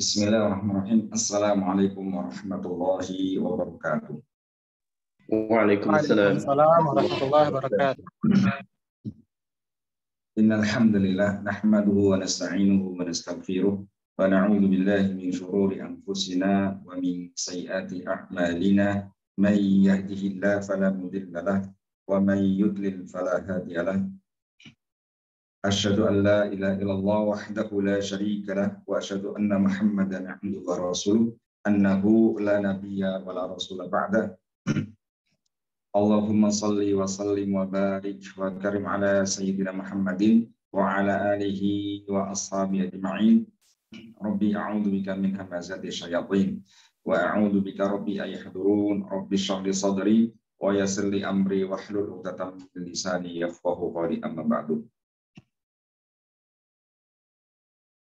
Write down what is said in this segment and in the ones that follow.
Bismillahirrahmanirrahim. Assalamualaikum warahmatullahi wabarakatuh. Waalaikumsalam warahmatullahi wabarakatuh. Innal hamdalillah nahmaduhu wa nasta'inuhu wa nastaghfiruh wa na'udzu billahi min shururi anfusina wa min sayyiati a'malina may yahdihillahu fala mudilla lahu wa may yudlil fala hadiya lahu. Asyhadu an la ilaha illallah wahdahu la syarika lah wa asyhadu anna Muhammadan abduhu wa rasuluh annahu la nabiyya wa la rasula ba'da. Allahumma salli wa sallim wa barik wa karim ala sayyidina Muhammadin wa ala alihi wa ashabihi ajma'in. Rabbi a'udzu bika min hamazati syayatin wa a'udzu bika rabbi ayahdurun. Rabbi shrah li sadri wa yassir li amri wahlul 'uqdatam min lisani yafqahu qawli, amma ba'du.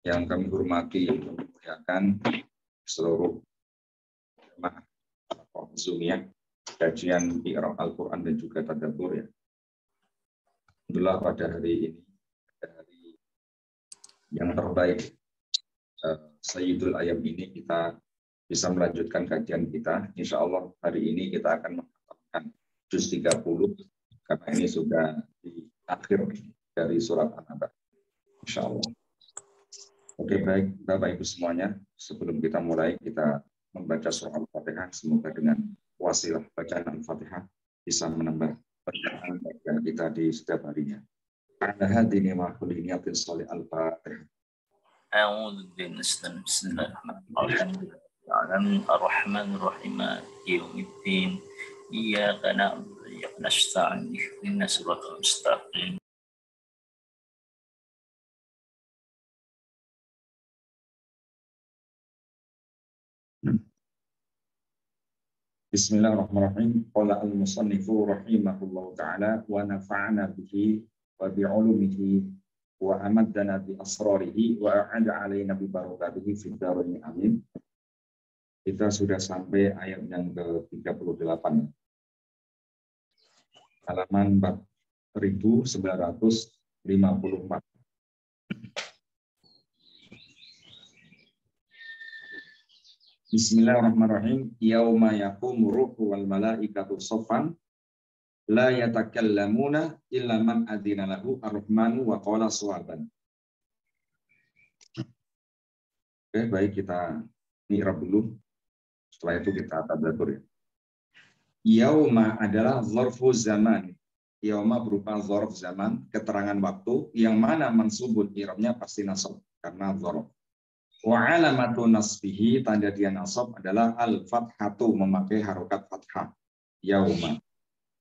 Yang kami hormati dan memuliakan seluruh jemaah Zoomia, kajian Iqra Al-Quran dan juga tadabbur ya. Alhamdulillah pada hari ini, pada hari yang terbaik Sayyidul Ayam ini, kita bisa melanjutkan kajian kita. Insya Allah hari ini kita akan mengatakan juz 30 karena ini sudah di akhir dari surat An-Naba. Insya Allah. Oke, baik Bapak Ibu semuanya, sebelum kita mulai, kita membaca surah Al-Fatihah. Semoga dengan wasilah bacaan Al-Fatihah bisa menambah bacaan kita di setiap harinya. Ala hadini wa kulli niyatin sholih Al-Fatihah. A'udzu billahi bismillahirrahmanirrahim. Ar-Rahmanir Rahim. Yaumiddin. Iyyaka na'budu wa iyyaka nasta'in. Ihdinas siratal mustaqim. Bismillahirrahmanirrahim. Qala al-musannifu rahimahullahu ta'ala wa nafa'ana bihi wa bi'ulumihi wa amaddana bi asrarihi wa a'ada alaina bi barakatihi fid dharain amin. Kita sudah sampai ayat yang ke-38. Halaman 4954. Bismillahirrahmanirrahim. Yauma yaqumu ruhu wal malaikatu shaffan la yatakallamuna illa man adzina lahu ar-rahmanu wa qala shawaban. Oke, baik, kita mi'rab dulu. Setelah itu kita tadabbur ya. Yauma adalah dzarfu zaman. Yauma berupa dzarf zaman, keterangan waktu yang mana mansubun i'rabnya pasti nasab karena dzarf. Wa alamatu nasbihi, tanda dia nasab adalah al-fathatu, memakai harokat fathah. Yauma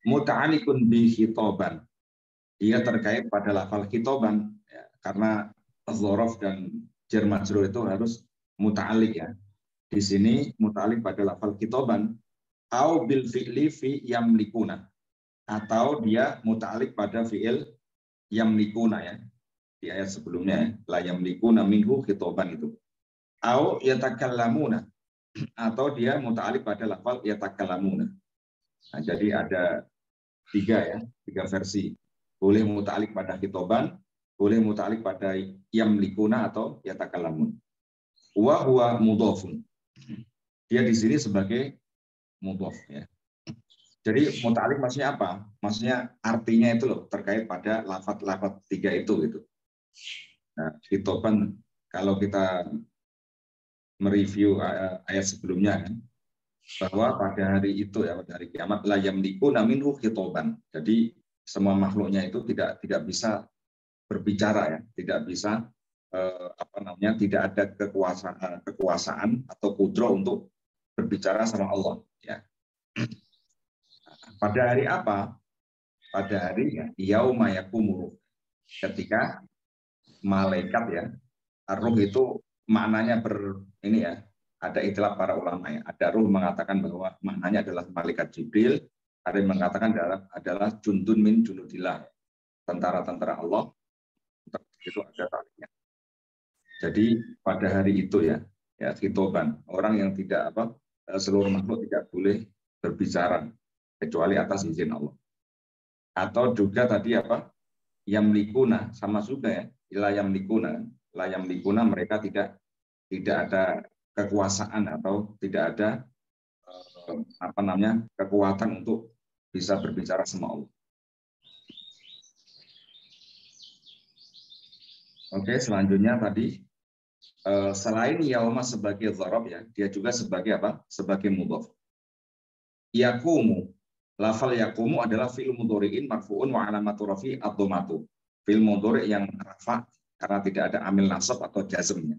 muta'alliqun bi khitaban, dia terkait pada lafal khitaban ya, karena dzaraf dan jar majrur itu harus muta'alliq ya. Di sini muta'alliq pada lafal khitaban, au bil fi'li fi yamlikuna, atau dia muta'alliq pada fi'il yamlikuna ya. Di ayat sebelumnya la yamlikuna minhu khitaban itu. Au yatakallamuna, atau dia muta'alliq pada lafal yatakallamuna. Nah, jadi ada tiga versi. Boleh muta'alliq pada khitaban, boleh muta'alliq pada yamlikuna atau yatakallamun. Wa huwa mudhafun. Dia di sini sebagai mudhaf ya. Jadi muta'alliq maksudnya apa? Maksudnya artinya itu loh, terkait pada lafaz tiga itu gitu. Nah, khitaban, kalau kita mereview ayat sebelumnya kan, bahwa pada hari itu ya, pada hari kiamat la yamlikuna minhu khitaban. Jadi semua makhluknya itu tidak bisa berbicara ya, tidak bisa tidak ada kekuasaan atau kudro untuk berbicara sama Allah ya. Pada hari apa? Pada hari ya, yauma yaqumu, ketika malaikat ya, ar-ruh itu maknanya ada istilah para ulama ya. Ada ruh mengatakan bahwa maknanya adalah malaikat Jibril, ada yang mengatakan adalah jundun min junudillah, tentara-tentara Allah. Itu ada talinya. Jadi pada hari itu ya khitoban, orang yang tidak seluruh makhluk tidak boleh berbicara kecuali atas izin Allah. Atau juga tadi yamlikuna, sama juga ya, la yamlikuna mereka tidak tidak ada kekuasaan atau tidak ada kekuatan untuk bisa berbicara sama Allah. Oke, selanjutnya tadi selain yauma sebagai dzarab ya, dia juga sebagai apa? Sebagai mudhaf. Yaqumu, lafal yaqumu adalah fi'il mudhari'in marfu'un wa alamatu rafi ad-dhammatu. Fi'il mudhari' yang rafa karena tidak ada amil nasab atau jazmnya.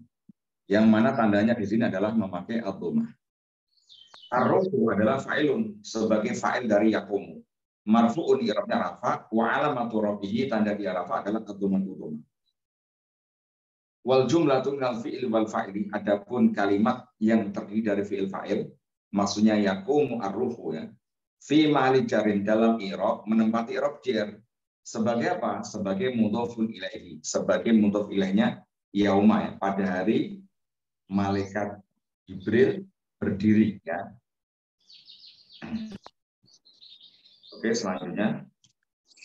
Yang mana tandanya di sini adalah memakai ad-dhammah. Ar-rafu adalah fa'ilun sebagai fa'il dari yaqumu. Marfu'un i'rabnya rafa wa alamatu rafihi tanda dia rafa adalah ad-dhammatu. Wal jumlatu minal fi'il wal fa'ili, adapun kalimat yang terdiri dari fi'il fa'il, maksudnya yaqumu ar-ruhu ya. Fi ma'ali jarin dalam i'rab, menempati i'rab jar. Sebagai apa? Sebagai mudhofun ilaihi, sebagai mudhof ilaihnya yauma ya, pada hari malaikat Jibril berdiri ya. Oke, selanjutnya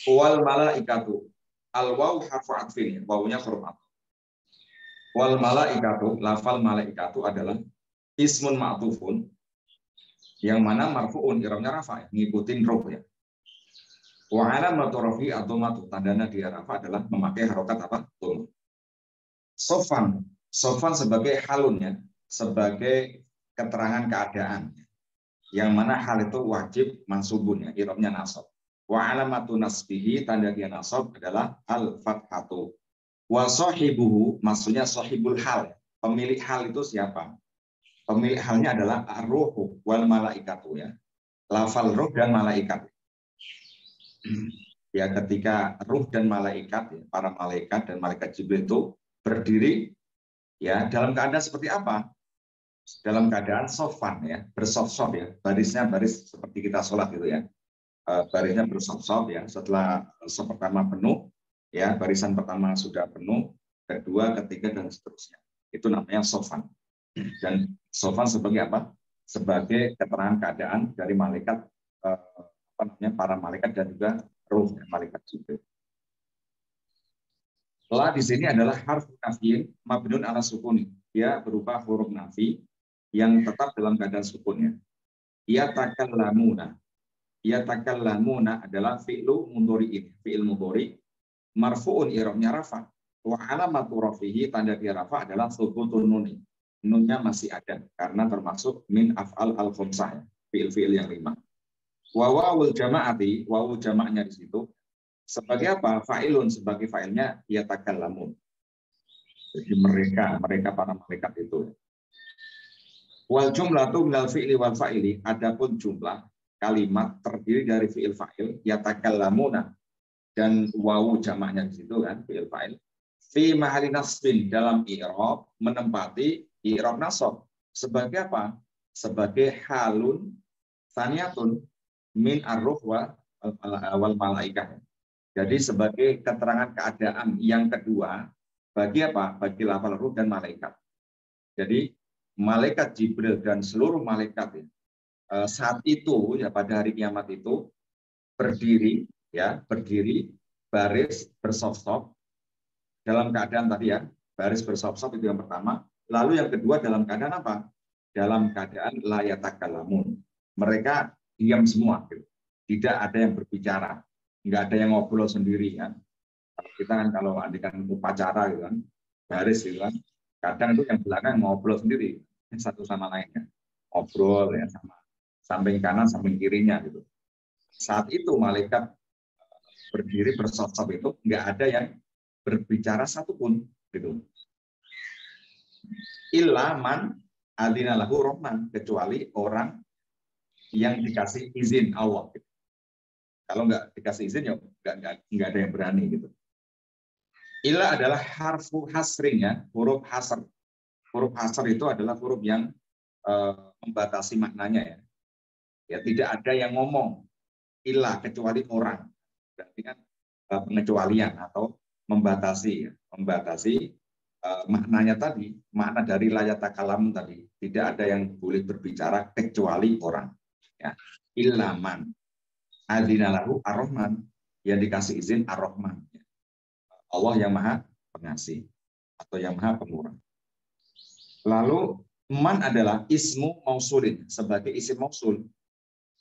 wal malaikatu. Al waw harfu atfin, wawunya huruf atf. Wal malaikatu, lafal malaikatu adalah ismun ma'tufun yang mana marfu'un i'rabnya rafa, ngikutin roh ya. Wa alamatu rafi ad-dhammatu, tandanya dia rafa adalah memakai harokat apa? Dhammah. Sofan, sofan sebagai halunnya, sebagai keterangan keadaan. Yang mana hal itu wajib mansubun ya, i'rabnya nasab. Wa alamatu nasbihi, tanda dia nasab adalah al-fathatu. Wa sahibuhu, maksudnya sahibul hal. Pemilik hal itu siapa? Pemilik halnya adalah ar-ruhu wal malaikatu ya. Lafal ruh dan malaikat. Ya, ketika ruh dan malaikat ya, para malaikat dan malaikat Jibril itu berdiri ya dalam keadaan seperti apa? Dalam keadaan sofan ya, bersof-sof ya. Barisnya baris seperti kita sholat gitu ya. Barisnya bersof-sof ya. Setelah pertama penuh ya, barisan pertama sudah penuh, kedua, ketiga dan seterusnya. Itu namanya sofan. Dan sofan sebagai apa? Sebagai keterangan keadaan dari malaikat para malaikat dan juga ruh malaikat Jibril. La di sini adalah harfu nafiyin mabnun ala sukuni. Dia berupa huruf nafi yang tetap dalam keadaan sukunnya. Ya takallamuna. Ya takallamuna adalah fi'lu mudhari'in, fi'il mudhari' marfu'un i'rabnya rafa. Wa alamatu rafihi, tanda dia rafa adalah thubutun nuni. Nunnya masih ada karena termasuk min af'al al-khamsah, fi'il-fi'il yang 5. Wa wawul jama'ati, wawul jama'nya di situ sebagai apa? Fa'ilun, sebagai fa'ilnya yatakallamun. Jadi mereka para malaikat itu. Wal jumlatu minal fi'li wal fa'ili, adapun jumlah kalimat terdiri dari fi'il fa'il yatakallamuna dan wawu jamaknya di situ kan, fi'il fa'il. Fi mahalli nasbin, dalam i'rab menempati i'rab nasab. Sebagai apa? Sebagai halun saniyatun min ar-ruh wal malaikah. Jadi sebagai keterangan keadaan yang kedua bagi apa? Bagi lafal ruh dan malaikat. Jadi malaikat Jibril dan seluruh malaikat ya, saat itu ya pada hari kiamat itu berdiri baris bersop-sop dalam keadaan tadi ya, baris bersop-sop itu yang pertama. Lalu yang kedua dalam keadaan apa? Dalam keadaan la yatakallamun. Mereka diam semua gitu. Tidak ada yang berbicara. Nggak ada yang ngobrol sendiri kan. Kita kan kalau andikan upacara gitu kan, baris gitu kan, kadang itu yang belakang ngobrol sendiri satu sama lainnya, ngobrol ya sama samping kanan samping kirinya gitu. Saat itu malaikat berdiri bersop-sop itu nggak ada yang berbicara satupun gitu. Illa man adzina lahu rahman, kecuali orang yang dikasih izin Allah gitu. Kalau nggak dikasih izin ya nggak ada yang berani gitu. Illa adalah harfu hasrin ya, huruf hasr. Huruf hasr itu adalah huruf yang membatasi maknanya ya. Ya tidak ada yang ngomong illa kecuali orang. Berarti kan pengecualian atau membatasi ya. Membatasi maknanya tadi, makna dari la yatakallamun tadi, tidak ada yang boleh berbicara kecuali orang. Ya. Illa man adzina lahu ar-rahman, yang dikasih izin ar-rahman. Allah yang maha pengasih atau yang maha pemurah. Lalu man adalah ismu mausulin, sebagai isim mausul.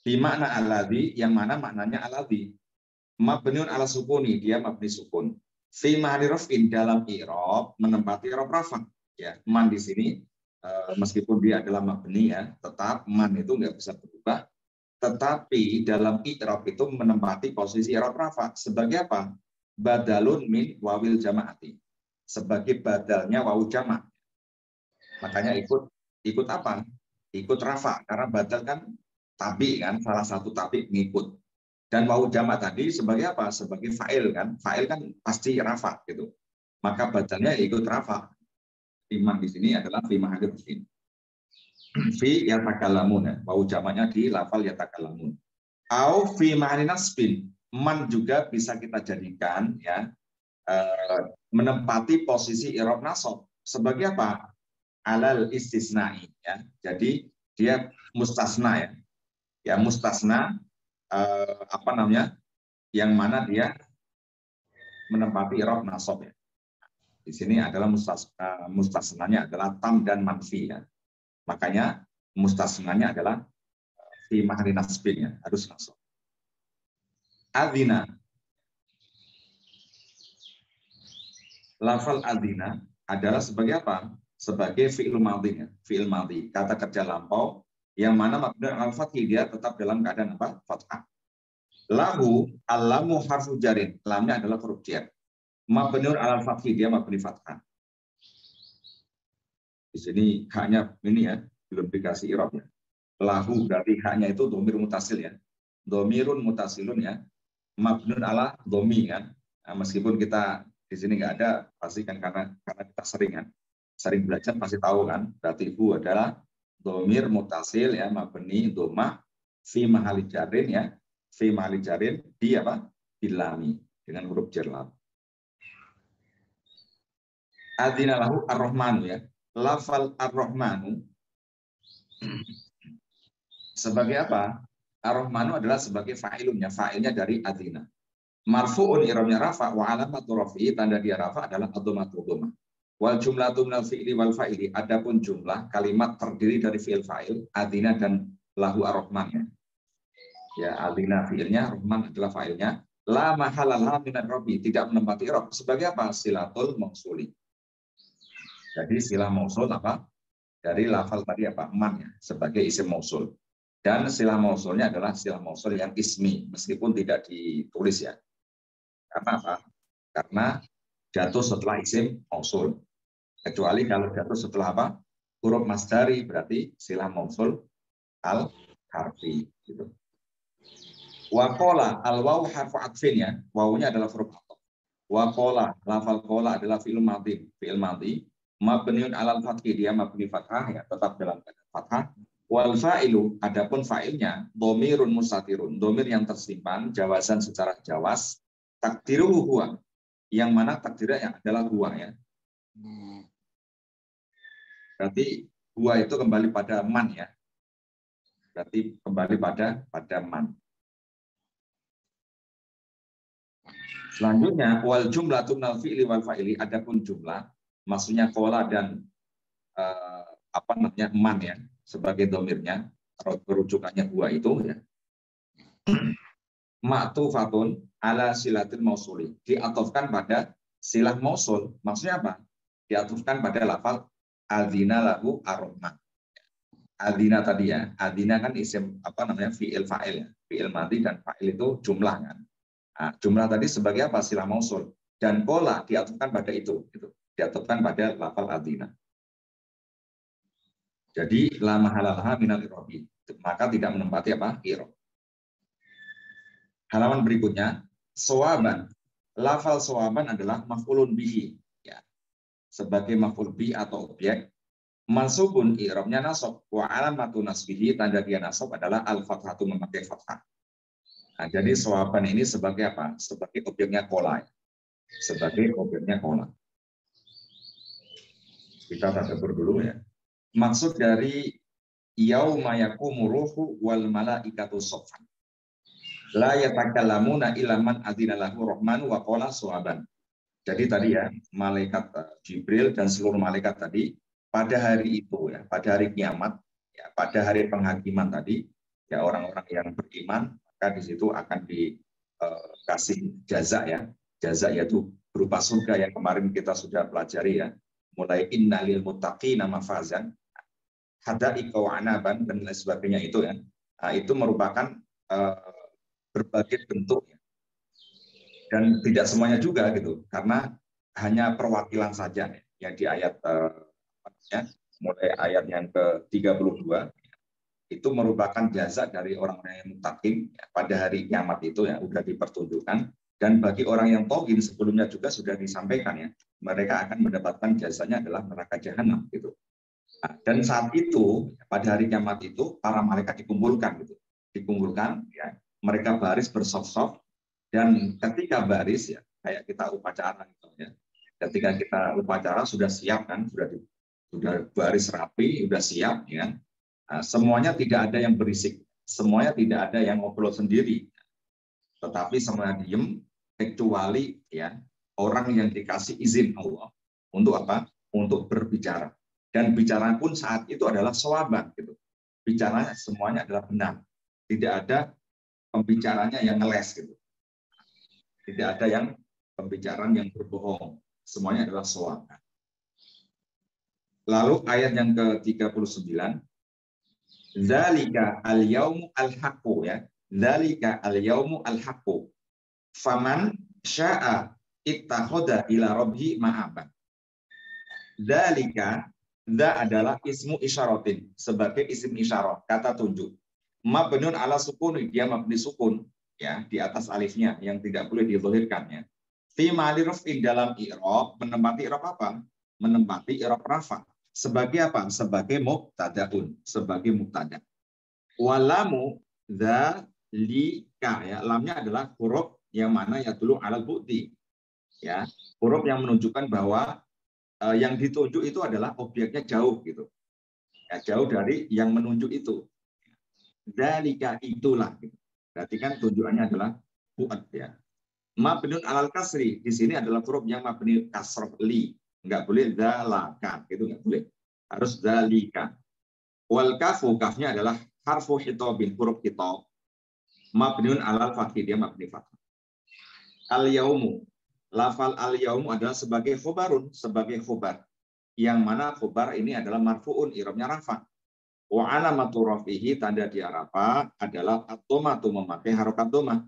Bimakna alladzi, yang mana maknanya alladzi. Mabniun ala sukuni, dia mabni sukun. Fi mahalli raf'in, dalam i'rab menempati i'rab rafa. Ya, man di sini meskipun dia adalah mabni ya, tetap man itu nggak bisa berubah. Tetapi dalam i'rab itu menempati posisi i'rab rafa. Sebagai apa? Badalun min wawil jama'ati. Sebagai badalnya wawu jama'. Makanya ikut apa? Ikut rafa, karena badal kan tabi kan, salah satu tabi ngikut. Dan wawu jamak tadi sebagai apa? Sebagai fa'il kan. Fa'il kan pasti rafa gitu. Maka badalnya ikut rafa. Iman di sini adalah fi mahalli raf'in. Fi yatakallamun. Wawu jamaknya di lafal yatakallamun. Au fi mahalli nasbin. Man juga bisa kita jadikan ya menempati posisi i'rab nasab. Sebagai apa? Alal istisna'i ya. Jadi dia mustasna ya. Ya mustasna apa namanya? Yang mana dia menempati i'rab nasab ya. Di sini adalah mustasnanya adalah tam dan manfi ya. Makanya mustasnanya adalah fi mahalli nasbin ya, harus nasab. Adzina. Lafal adzina adalah sebagai apa? Sebagai fi'il madhi ya, fi'il madhi, kata kerja lampau yang mana mabni al-fathi, dia tetap dalam keadaan apa? Fathah. Lahu alamu harfu jarin, lamnya adalah huruf jar. Mabniun al-fathi, dia mabni fathah. Di sini haknya ini ya, belum dikasih i'rabnya. Lahu berarti haknya itu dhamir mutasil ya. Dhamirun mutasilun ya. Mabniun ala dhomi kan. Nah, meskipun kita di sini nggak ada, pasti kan karena kita sering kan. Sering belajar pasti tahu kan, berarti hu adalah dhamir mutasil ya, mabni dhammah fi mahalli jarin ya, fi mahalli jarin di apa? Bilami dengan huruf jar lam. Adzina lahu ar-rahmanu ya. Lafal ar-rahmanu sebagai apa? Ar-rahmanu adalah sebagai fa'ilunnya, fa'ilnya dari adzina. Marfu'un i'rabnya rafa wa alamatu raf'i, tanda dia rafa adalah ad-dhammatu dhammah. Wal jumlatu minal fi'li wal fa'ili, adapun jumlah kalimat terdiri dari fi'il fa'il, adzina dan lahu ar-rahman ya. Ya, adzina fi'ilnya, rahman adalah fa'ilnya. La mahalalah minat rabbi, tidak menempati i'rab. Sebagai apa? Silatul mausuli. Jadi silah mausul apa? Dari lafal tadi apa? Man ya, sebagai isim mausul. Dan silah mausulnya adalah silah mausul yang ismi, meskipun tidak ditulis ya. Karena apa? Karena jatuh setelah isim mausul. Kecuali kalau jatuh setelah apa? Huruf masdari, berarti silah mausul al-harfi. Gitu. Waqala, al-waw harfu atfin ya. Wawunya adalah huruf atf. Waqala, lafal qala adalah fi'il madhi. Fi'il madhi. Mabniun alal fathi, dia mabni fathah ya, tetap dalam fathah. Wal fa'ilu, adapun fa'ilnya dhamirun mustatirun, dhamir yang tersimpan jawazan secara jawaz, takdiruhu huwa, yang mana takdirnya adalah huwa ya. Berarti huwa itu kembali pada man ya. Berarti kembali pada man. Selanjutnya wal jumlatu minal fi'li wal fa'ili, adapun jumlah maksudnya qala dan apa namanya man ya, sebagai domirnya, rujukannya huwa itu ya. Ma'tufatun ala silatil mausuli, diatofkan pada silah mausul. Maksudnya apa? Diatofkan pada lafal adzina lahu ar-rahman. Adzina tadi ya, adzina kan isim apa namanya fi'il fa'il ya. Fi'il madhi dan fa'il itu jumlah kan. Nah, jumlah tadi sebagai apa? Silah mausul. Dan qala diatofkan pada itu gitu. Diatofkan pada lafal adzina. Jadi la mahalalah minal i'rabi, maka tidak menempati apa? I'rab. Halaman berikutnya, sawaban. Lafal sawaban adalah maf'ulun bihi ya. Sebagai maf'ul bi atau objek, mansubun i'rabnya nasab, wa alamatu nasbihi, tanda dia nasab adalah al-fathatu, memakai fathah. Nah, jadi sawaban ini sebagai apa? Sebagai objeknya qala. Sebagai objeknya qala. Kita tadabbur dulu ya. Maksud dari yauma yaqumu ruhu wal malaikatu shaffan. La yatakallamuna illa man adzina lahu rahmanu wa qala sawaban. Jadi tadi ya, malaikat Jibril dan seluruh malaikat tadi pada hari itu ya, pada hari kiamat, ya, pada hari penghakiman tadi, ya orang-orang yang beriman maka di situ akan dikasih jaza ya, jaza yaitu berupa surga yang kemarin kita sudah pelajari ya, mulai innalil muttaqina mafazan, hadaika wa anaban dan lain sebagainya itu ya. Nah, itu merupakan berbagai bentuk ya. Dan tidak semuanya juga gitu, karena hanya perwakilan saja ya, yang di ayat mulai ayat yang ke-32 itu merupakan jasa dari orang-orang yang muttaqin ya, pada hari kiamat itu ya udah dipertunjukkan, dan bagi orang yang toghin sebelumnya juga sudah disampaikan ya, mereka akan mendapatkan jasanya adalah neraka jahanam gitu. Nah, dan saat itu pada hari kiamat itu para malaikat dikumpulkan gitu, dikumpulkan ya, mereka baris bersaf-saf, dan ketika baris ya kayak kita upacara gitu ya, ketika kita upacara sudah siap kan, sudah baris rapi, sudah siap ya. Nah, semuanya tidak ada yang berisik, semuanya tidak ada yang ngobrol sendiri, tetapi semua diem kecuali ya orang yang dikasih izin Allah untuk apa? Untuk berbicara. Dan bicara pun saat itu adalah shawaban gitu. Bicaranya semuanya adalah benar. Tidak ada pembicaranya yang ngeles gitu. Tidak ada yang pembicaraan yang berbohong. Semuanya adalah shawaban. Lalu ayat yang ke-39, Dzalika al-yaumu al-haqqu ya. Dzalika al-yaumu al-haqqu. Faman syaa ittakhadha ila rabbih ma'aban. Dzalika, dza adalah ismu isyaratin, sebagai isim isyarat, kata tunjuk. Mabniun ala sukun, dia mabni sukun ya, di atas alifnya yang tidak boleh dizahirkan ya. Fi mali raf'in, dalam i'rab, menempati i'rab apa? Menempati i'rab rafa. Sebagai apa? Sebagai mubtadaun, sebagai mubtada. Walamu dzalika ya, lamnya adalah huruf yang mana ya dulu alal bu'di ya, huruf yang menunjukkan bahwa yang ditunjuk itu adalah objeknya jauh gitu ya, jauh dari yang menunjuk itu. Dzalika itulah gitu. Berarti kan tunjukannya adalah bu'ad ya. Mabniun alal kasri, di sini adalah huruf yang mabni kasrah li, enggak boleh dzalaka gitu, enggak boleh, harus dzalika. Wal kafu, kafnya adalah harfu khitabin, huruf khitab, mabniun alal fathih, dia mabni fathah. Al yaumu, lafal al yaumu adalah sebagai khobarun, sebagai khobar, yang mana khobar ini adalah marfuun, i'rabnya rafa. Wa alamatu rafihi, tanda dia rafa adalah at-dhamatu, memakai harokat dhamah.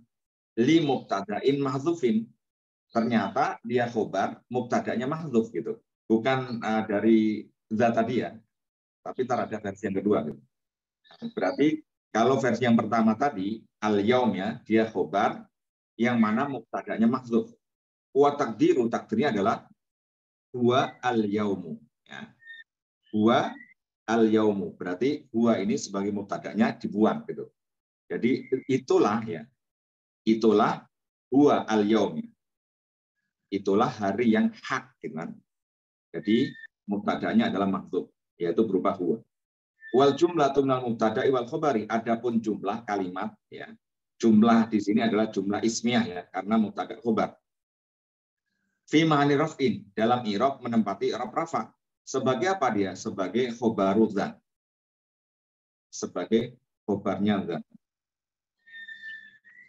Li mubtada'in mahdzufin, ternyata dia khobar, mubtada'nya mahdzuf gitu, bukan dari zat tadi ya, tapi ntar ada versi yang kedua gitu. Berarti kalau versi yang pertama tadi al yaum ya, dia khobar yang mana mubtada'nya mahdzuf. Wa takdiru, takdirnya adalah huwa al yaumu ya. Huwa al yaumu, berarti huwa ini sebagai mubtada'nya dibuang gitu. Jadi itulah ya, itulah huwa al yaum, itulah hari yang hak gitu kan. Jadi mubtada'nya adalah mahdzuf, yaitu berupa huwa. Wal jumlatu minal mubtada'i wal khabari, adapun jumlah kalimat ya, jumlah di sini adalah jumlah ismiyah ya, karena mubtada' khabar. Fi ma'ani raf'in, dalam i'rab menempati i'rab rafa. Sebagai apa dia? Sebagai khabaru dzat, sebagai khabarnya dzat.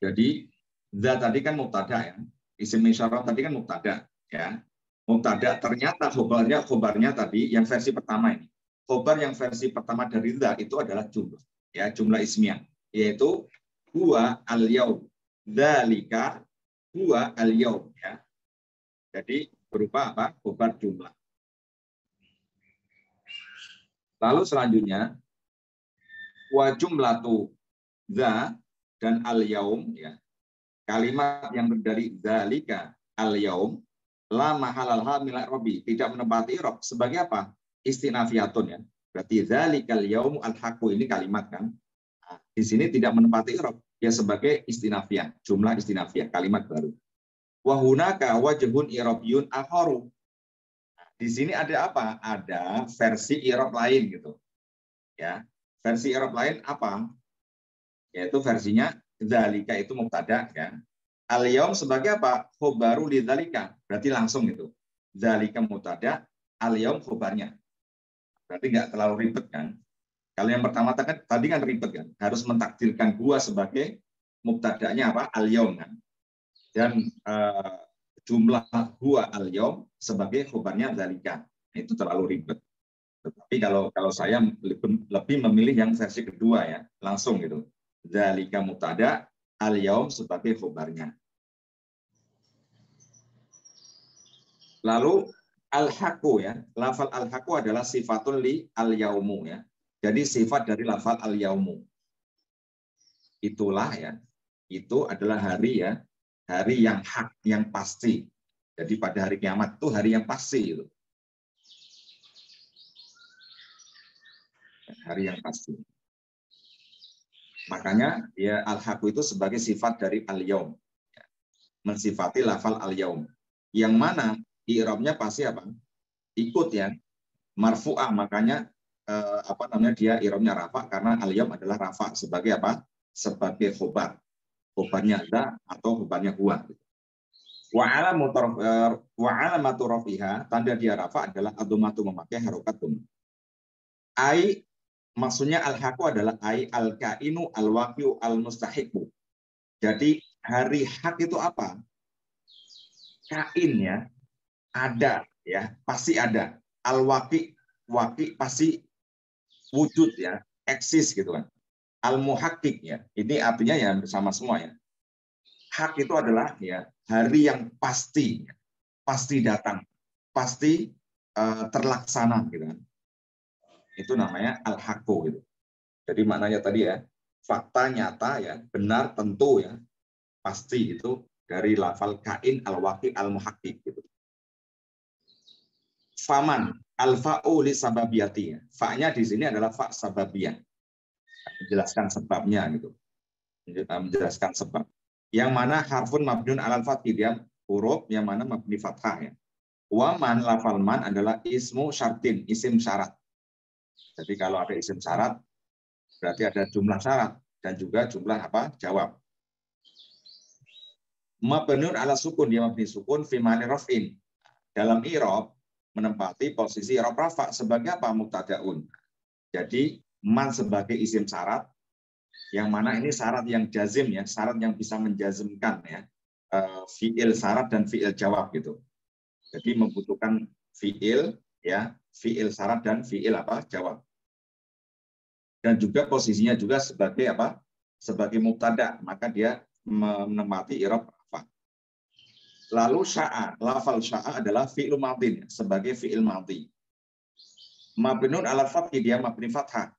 Jadi dzat tadi kan mubtada ya, isim isyarat tadi kan mubtada ya. Mubtada, ternyata khobarnya tadi yang versi pertama ini. Khobar yang versi pertama dari dzat itu adalah jumlah ya, jumlah ismiyah, yaitu huwa al yaum. Dzalika huwa al yaum ya. Jadi berupa apa? Khobar jumlah. Lalu selanjutnya wa jumlatu dza dan al yaum ya. Kalimat yang dari dzalika al yaum la mahalal hal min al-i'rabi, tidak menempati i'rab, sebagai apa? Istinafiyatun ya. Berarti dzalikal yaum al-haqqu, ini kalimat kan. Nah, di sini tidak menempati i'rab, ya sebagai istinafiyah, jumlah istinafiyah, kalimat baru. Wa hunaka wajhun i'rabiyun akharu. Nah, di sini ada apa? Ada versi i'rab lain gitu. Ya. Versi i'rab lain apa? Yaitu versinya dzalika itu mubtada ya. Al-yaum sebagai apa? Khobaru li dzalika. Berarti langsung itu. Dzalika mubtada, al-yaum khobarnya. Berarti nggak terlalu ribet kan? Kalau yang pertama tadi kan ribet kan, harus mentakdirkan huwa sebagai mubtada'nya apa? Al-yaum kan. Dan jumlah huwa al-yaum sebagai khobarnya dzalika. Itu terlalu ribet. Tetapi kalau saya lebih memilih yang versi kedua ya, langsung gitu. Dzalika mubtada, al-yaum sebagai khobarnya. Lalu al-haqu ya, lafal al-haqu adalah sifatun li al-yaumu ya. Jadi sifat dari lafal al-yaumu. Itulah ya, itu adalah hari ya, hari yang hak, yang pasti. Jadi pada hari kiamat itu hari yang pasti itu. Hari yang pasti. Makanya ya al-haqu itu sebagai sifat dari al-yaum. Mensifati lafal al-yaum. Yang mana i'rabnya pasti apa? Ikut ya. Marfu'ah, makanya dia i'rabnya rafa karena al-yaum adalah rafa sebagai apa? Sebagai khobar. Khobarnya ada atau khobarnya huwa. Wa alamatu rafiha, tanda dia rafa adalah adumatu memakai harokat dum. Ai maksudnya al-haqu adalah ai al-kainu al-waqi'u al-mustahiqu. Jadi hari hak itu apa? Kain ya, ada ya, pasti ada. Al-waqi, waqi pasti wujud ya, eksis gitu kan. Al-muhaqqiq ya, ini artinya ya sama semua ya. Hak itu adalah ya hari yang pasti, pasti datang, pasti terlaksana gitu kan. Itu namanya al-haqqu gitu. Jadi maknanya tadi ya, fakta nyata ya, benar tentu ya, pasti itu dari lafal kain al-waqi al-muhaqqiq gitu. Faman al-fa'u li sababiyati. Fa-nya di sini adalah fa sababiyah. Menjelaskan sebabnya gitu. Menjelaskan sebab. Yang mana harfun mabniun alal fathi, dia huruf yang mana mabni fathah ya. Waman lafal man adalah ismu syartin, isim syarat. Jadi kalau ada isim syarat berarti ada jumlah syarat dan juga jumlah apa? Jawab. Mabniun ala sukun, dia mabni sukun fi ma'ni raf'in. Dalam i'rab menempati posisi i'rab rafa sebagai apa? Mubtada'un. Jadi man sebagai isim syarat, yang mana ini syarat yang jazim ya, syarat yang bisa menjazmkan ya, fiil syarat dan fiil jawab gitu. Jadi membutuhkan fiil ya, fiil syarat dan fiil apa? Jawab. Dan juga posisinya juga sebagai apa? Sebagai mubtada, maka dia menempati i'rab rafa. Lalu sya'a, lafal sya'a adalah fi'il madhin sebagai fi'il madhi. Mabnun ala fathi, dia mabni fathah.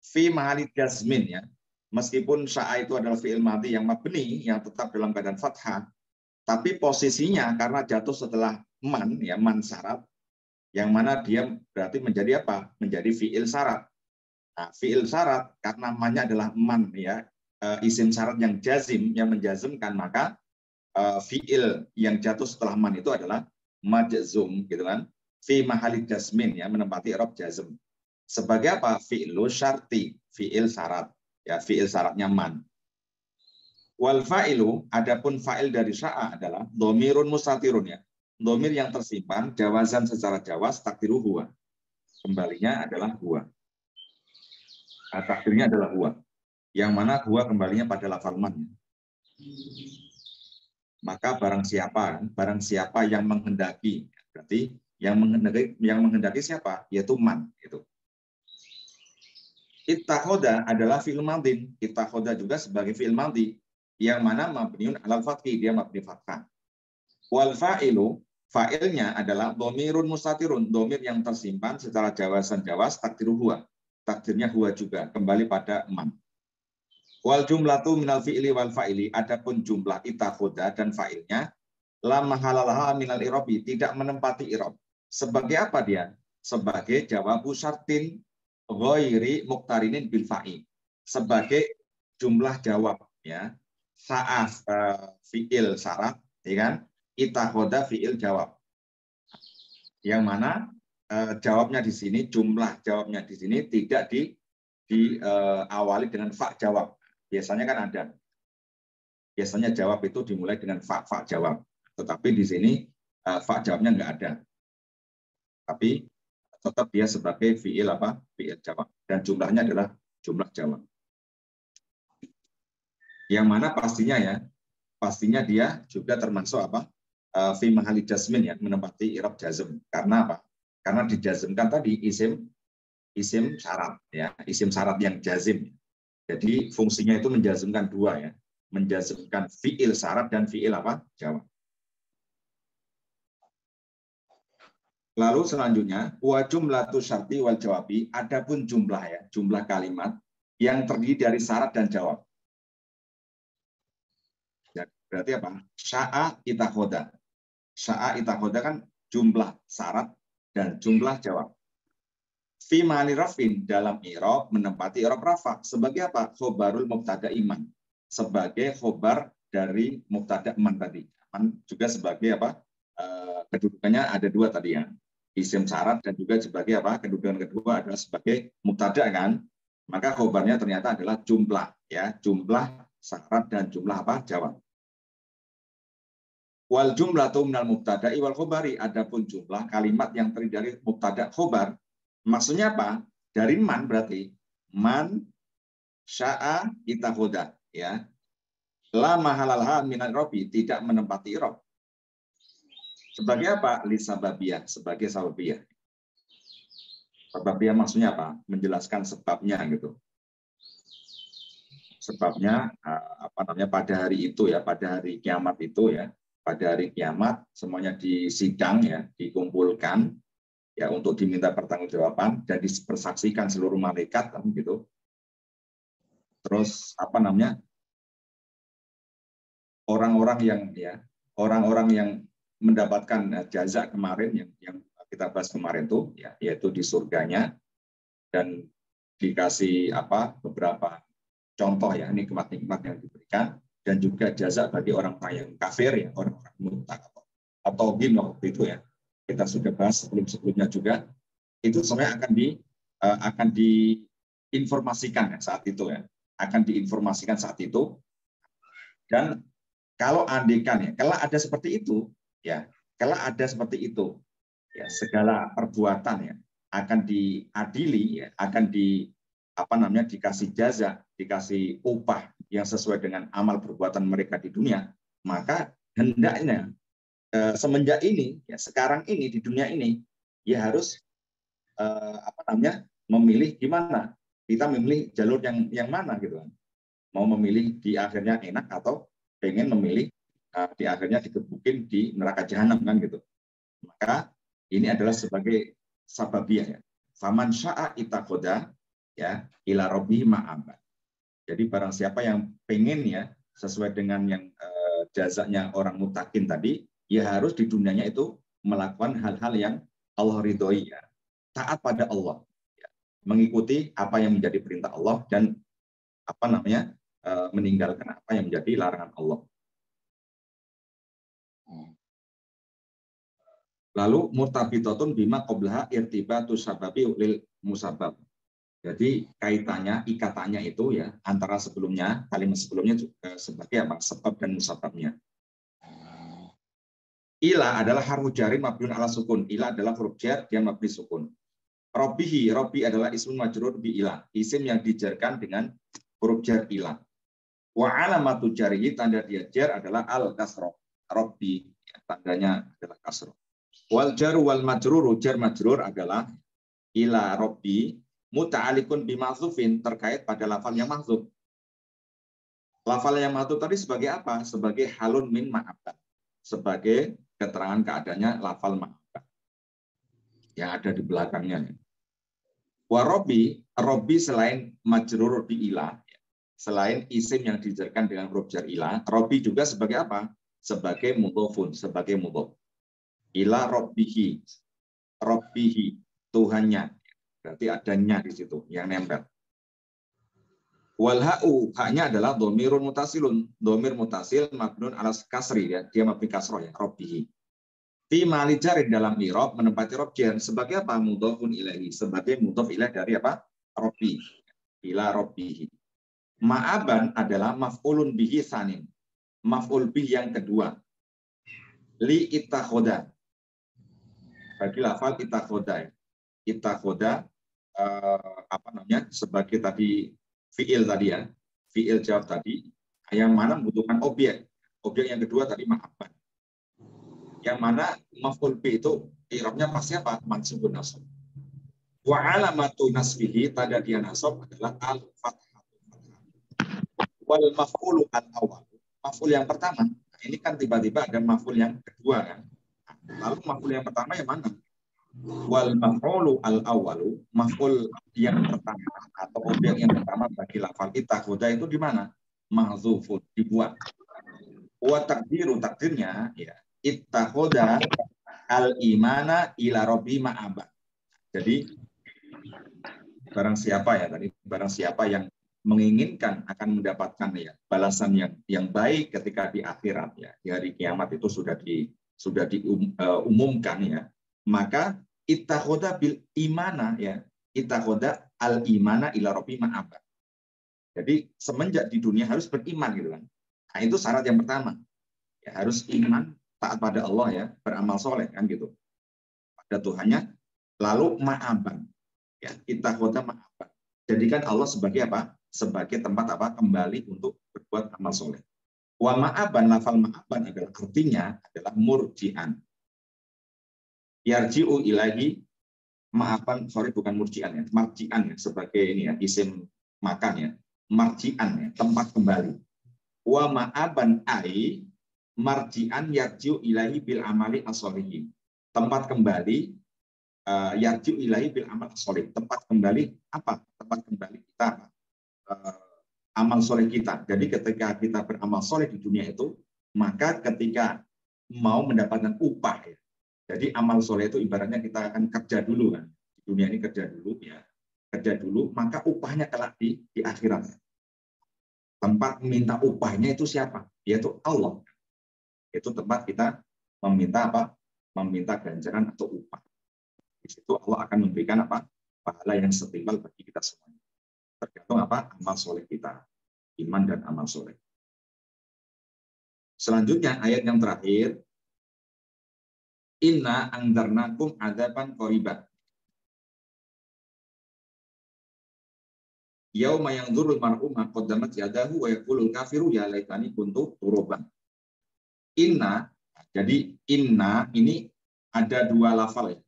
Fi mahali jazmin ya. Meskipun sya'a itu adalah fi'il madhi yang mabni, yang tetap dalam keadaan fathah, tapi posisinya karena jatuh setelah man ya, man syarat, yang mana dia berarti menjadi apa? Menjadi fi'il syarat. Nah, fi'il syarat karena mannya adalah man ya, isim syarat yang jazim, yang menjazmkan, maka fi'il yang jatuh setelah man itu adalah majzum gitu kan. Fi mahali jazmin ya, menempati i'rab jazm. Sebagai apa? Fi'lu syarti, fi'il syarat. Ya, fi'il syaratnya man. Wal fa'ilu, adapun fa'il dari sya'a adalah domirun mustatirun ya. Domir yang tersimpan, jawazan secara jawaz, takdiru huwa. Kembalinya adalah huwa. Takdirnya adalah huwa. Yang mana huwa kembalinya pada lafal man. Maka barang siapa yang menghendaki, berarti yang menghendaki siapa? Yaitu man gitu. Ittakhoda adalah fi'il madhin. Ittakhoda juga sebagai fi'il madhi yang mana mabniun alal fathi, dia mabni fathah. Wal fa'ilu, fa'ilnya adalah domirun mustatirun, domir yang tersimpan secara jawazan jawaz, takdiru huwa. Takdirnya huwa juga, kembali pada man. Wal jumlatu minal fi'ili wal fa'ili, adapun jumlah ittakhoda dan fa'ilnya la mahalalaha minal i'rabi, tidak menempati i'rab. Sebagai apa dia? Sebagai jawabu syartin ghairi muqtarinin bil fa'i, sebagai jumlah jawab ya. Sa'af fi'il syarat ya kan, itakhoda fi'il jawab, yang mana jawabnya di sini, jumlah jawabnya di sini tidak diawali dengan fa jawab. Biasanya kan ada, biasanya jawab itu dimulai dengan fa jawab, tetapi di sini fa jawabnya nggak ada. Tapi tetap dia sebagai fiil apa? Fiil jawab. Dan jumlahnya adalah jumlah jawab. Yang mana pastinya ya, pastinya dia juga termasuk apa? Fi mahali jazmin ya, menempati i'rab jazm. Karena apa? Karena dijazmkan tadi isim syarat ya, isim syarat yang jazim. Jadi fungsinya itu menjazmkan dua ya, menjazmkan fiil syarat dan fiil apa? Jawab. Lalu selanjutnya wa jumlatu syarti wal jawabi, adapun jumlah ya, jumlah kalimat yang terdiri dari syarat dan jawab. Ya, berarti apa? Sya'a itakhoda. Sya'a itakhoda kan jumlah syarat dan jumlah jawab. Fi ma'ani rafin, dalam i'rab menempati i'rab rafa. Sebagai apa? Khobarul mubtada iman. Sebagai khobar dari mubtada iman tadi. Iman juga sebagai apa? Kedudukannya ada dua tadi ya. Isim syarat dan juga sebagai apa? Kedudukan kedua adalah sebagai mubtada kan. Maka khobarnya ternyata adalah jumlah ya, jumlah syarat dan jumlah apa? Jawab. Wal jumlatu minal mubtada'i wal khobari, adapun jumlah kalimat yang terdiri dari mubtada khobar. Maksudnya apa? Dari man berarti man sya'a itakhoda ya. La mahalalha minal robi, tidak menempati i'rab. Sebagai apa? Li sababiyah, sebagai sababiyah. Sababiyah maksudnya apa? Menjelaskan sebabnya gitu. Sebabnya apa namanya pada hari itu ya, pada hari kiamat itu ya. Pada hari kiamat semuanya disidang ya, dikumpulkan ya untuk diminta pertanggungjawaban dan dipersaksikan seluruh malaikat kan gitu. Terus apa namanya? Orang-orang yang mendapatkan jaza kemarin yang kita bahas kemarin tuh ya, yaitu di surganya, dan dikasih apa beberapa contoh ya nikmat-nikmat yang diberikan, dan juga jaza bagi orang-orang yang kafir ya, orang-orang murtad atau gin waktu itu ya, kita sudah bahas sebelumnya juga, itu sebenarnya akan diinformasikan ya, saat itu ya, akan diinformasikan saat itu. Dan kalau andekan ya, kalau ada seperti itu ya, kalau ada seperti itu ya, segala perbuatan ya akan diadili ya, akan dikasih jaza, dikasih upah yang sesuai dengan amal perbuatan mereka di dunia. Maka hendaknya semenjak ini ya, sekarang ini di dunia ini ya harus memilih gimana, kita memilih jalur yang mana gitu kan, mau memilih di akhirnya enak atau pengen memilih di akhirnya dikebukin di neraka jahanam kan gitu. Maka ini adalah sebagai sababiyah ya. Faman sya'a itakhoda ya ila robbi ma'abad. Jadi barang siapa yang pengen ya sesuai dengan yang jazanya orang mutakin tadi, ya harus di dunianya itu melakukan hal-hal yang Allah ridhoi ya. Taat pada Allah. Ya. Mengikuti apa yang menjadi perintah Allah dan meninggalkan apa yang menjadi larangan Allah. Lalu murtabitatun bima qablaha irtibatu sababi lil musabab. Jadi kaitannya, ikatannya itu ya antara sebelumnya, kalimat sebelumnya juga sebagai apa? Sebab dan musababnya. Ila adalah harfu jarin mabniun ala sukun. Ila adalah huruf jar yang mabni sukun. Robbihi, robbi adalah ismun majrur bi ila, isim yang dijarkan dengan huruf jar ila. Wa alamatu jarihi, tanda dia jar adalah al kasroh. Robbi, tandanya adalah kasroh. Wal jaru wal majruru, jar majrur adalah ila robbi muta'alikun bimahzufin, terkait pada lafal yang mahzuf. Lafal yang mahzuf tadi sebagai apa? Sebagai halun min ma'abad. Sebagai keterangan keadaannya lafal ma'abad yang ada di belakangnya. Wa robbi selain majrur bi ila, selain isim yang dijarkan dengan huruf jar ila, robbi juga sebagai apa? Sebagai mudhofun, sebagai mudhof. Ila robbihi, Tuhannya. Berarti adanya di situ yang nempel. Wal ha'u, haknya adalah dhamirun mutasilun. Dhamir mutasil mabnun ala kasri ya, dia mabni kasroh ya, rabbihi. Fi mali jarin, dalam i'rab menempati rob jar sebagai apa? Mudhofun ilaihi, sebagai mudhof ilaih dari apa? Rabbi. Ila rabbihi. Ma'aban adalah maf'ulun bihi tsanin. Maf'ul bihi yang kedua. Li itakhoda. Bagi lafal itakhoda. Ittakhoda sebagai tadi fiil tadi ya, fiil jawab tadi, yang mana membutuhkan objek. Objek yang kedua tadi ma'aban. Yang mana maf'ul bi itu i'rabnya pasti apa? Mansubun nasab. Wa alamatu nasbihi, tanda dia nasab adalah al-fathah. Wal maf'ulu al-awwal. Maf'ul yang pertama, ini kan tiba-tiba ada maf'ul yang kedua kan. Lalu maf'ul yang pertama yang mana? Wal maf'ulu al-awwalu, maf'ul yang pertama atau objek yang pertama bagi lafal ittakhoda itu di mana? Mahdzufun, dibuang. Wa takdiru, takdirnya ya, ittakhoda al-imana ila rabbi ma'aba. Jadi barang siapa yang menginginkan akan mendapatkan ya balasan yang baik ketika di akhirat ya, di hari kiamat itu sudah diumumkan ya, maka ittakhoda bil imana ya, ittakhoda al imana ila rabbi ma'aba. Jadi semenjak di dunia harus beriman gitu kan. Nah, itu syarat yang pertama. Ya, harus iman, taat pada Allah ya, beramal soleh kan gitu. Pada Tuhannya, lalu ma'aban. Ya, ittakhoda ma'aban. Jadikan Allah sebagai apa? Sebagai tempat apa? Kembali untuk berbuat amal soleh. Wa ma'aban, lafal ma'aban adalah artinya adalah murji'an. Yarji'u ilahi ma'aban, bukan murji'an ya, marji'an ya, sebagai ini ya, isim makan ya, marji'an ya, tempat kembali. Wa ma'aban ai marji'an yarji'u ilahi bil amali as-sholihin. Tempat kembali yarji'u ilahi bil amal as-sholih. Tempat kembali apa? Tempat kembali kita apa? Amal soleh kita. Jadi ketika kita beramal soleh di dunia itu, maka ketika mau mendapatkan upah ya. Jadi amal soleh itu ibaratnya kita akan kerja dulu kan. Di dunia ini kerja dulu ya. Kerja dulu, maka upahnya kelak di akhirat. Tempat meminta upahnya itu siapa? Yaitu Allah. Itu tempat kita meminta apa? Meminta ganjaran atau upah. Di situ Allah akan memberikan apa? Pahala yang setimpal bagi kita semuanya. Tergantung apa? Amal soleh kita, iman dan amal soleh. Selanjutnya ayat yang terakhir, inna angdarnakum adzaban qariban yauma yanzurul mar'u ma qaddamat yadahu wa yaqulul kafiru ya laitani kuntu turaban. Inna, jadi inna ini ada dua lafal ya.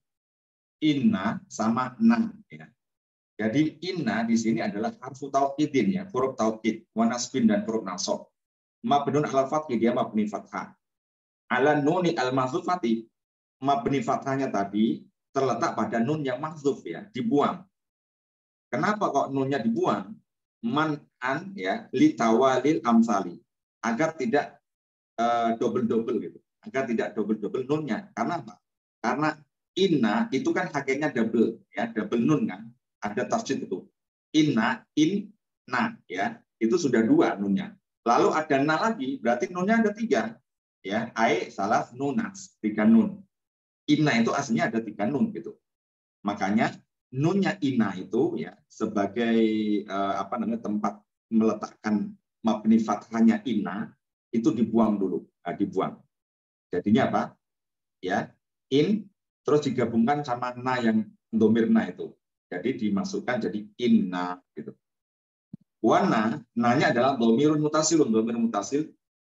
Inna sama na ya. Jadi inna di sini adalah harfu taukidin ya, huruf taukid, wa nasbin dan huruf nasab. Mabnun ala fathi, dia mabni fathah. Ala nuni al mahdzufati, mabni fathahnya tadi terletak pada nun yang mahdzuf ya, dibuang. Kenapa kok nunnya dibuang? Man'an ya, litawalil amsali, agar tidak double-double gitu. Agar tidak double-double nunnya. Karena apa? Karena inna itu kan hakikatnya double ya, double nun kan. Ada tasydid itu. Inna, inna ya, itu sudah dua nunnya. Lalu ada na lagi, berarti nunnya ada tiga. Ya, ai salah nunas, tiga nun. Inna itu aslinya ada tiga nun gitu. Makanya nunnya inna itu ya sebagai tempat meletakkan mabni fathahnya inna itu dibuang dulu, dibuang. Jadinya apa? Ya, in terus digabungkan sama na yang dhamir na itu. Jadi dimasukkan jadi inna gitu. Wana, nanya adalah dhamirun mutasilun, dhamir mutasil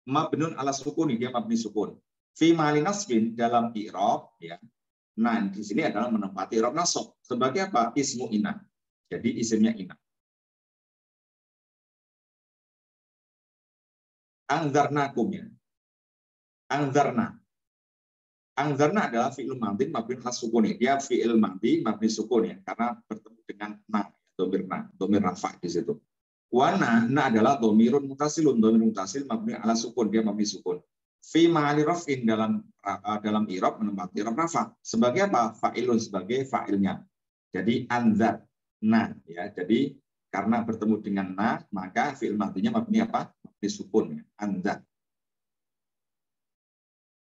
mabnun ala sukuni, dia mabni sukun. Fi mali nasbin, dalam i'rab ya. Nah, di sini adalah menempati i'rab nasab. Sebagai apa? Ismu inna. Jadi isimnya inna. Angzarnakum ya. Angzarna. Angzarna adalah fi'il madhi mabni ala sukuni. Dia fi'il madhi mabni sukun ya, karena bertemu dengan na, dhamir rafa di situ. Wana, na adalah dhamirun mutasilun, dhamir mutasil mabni ala sukun, dia mabni sukun. Fi ma'ali raf'in, dalam i'rab menempati i'rab rafa. Sebagai apa? Fa'ilun, sebagai fa'ilnya. Jadi anzar na ya. Jadi karena bertemu dengan na, maka fi'il madhinya mabni apa? Mabni sukun ya. Anzar.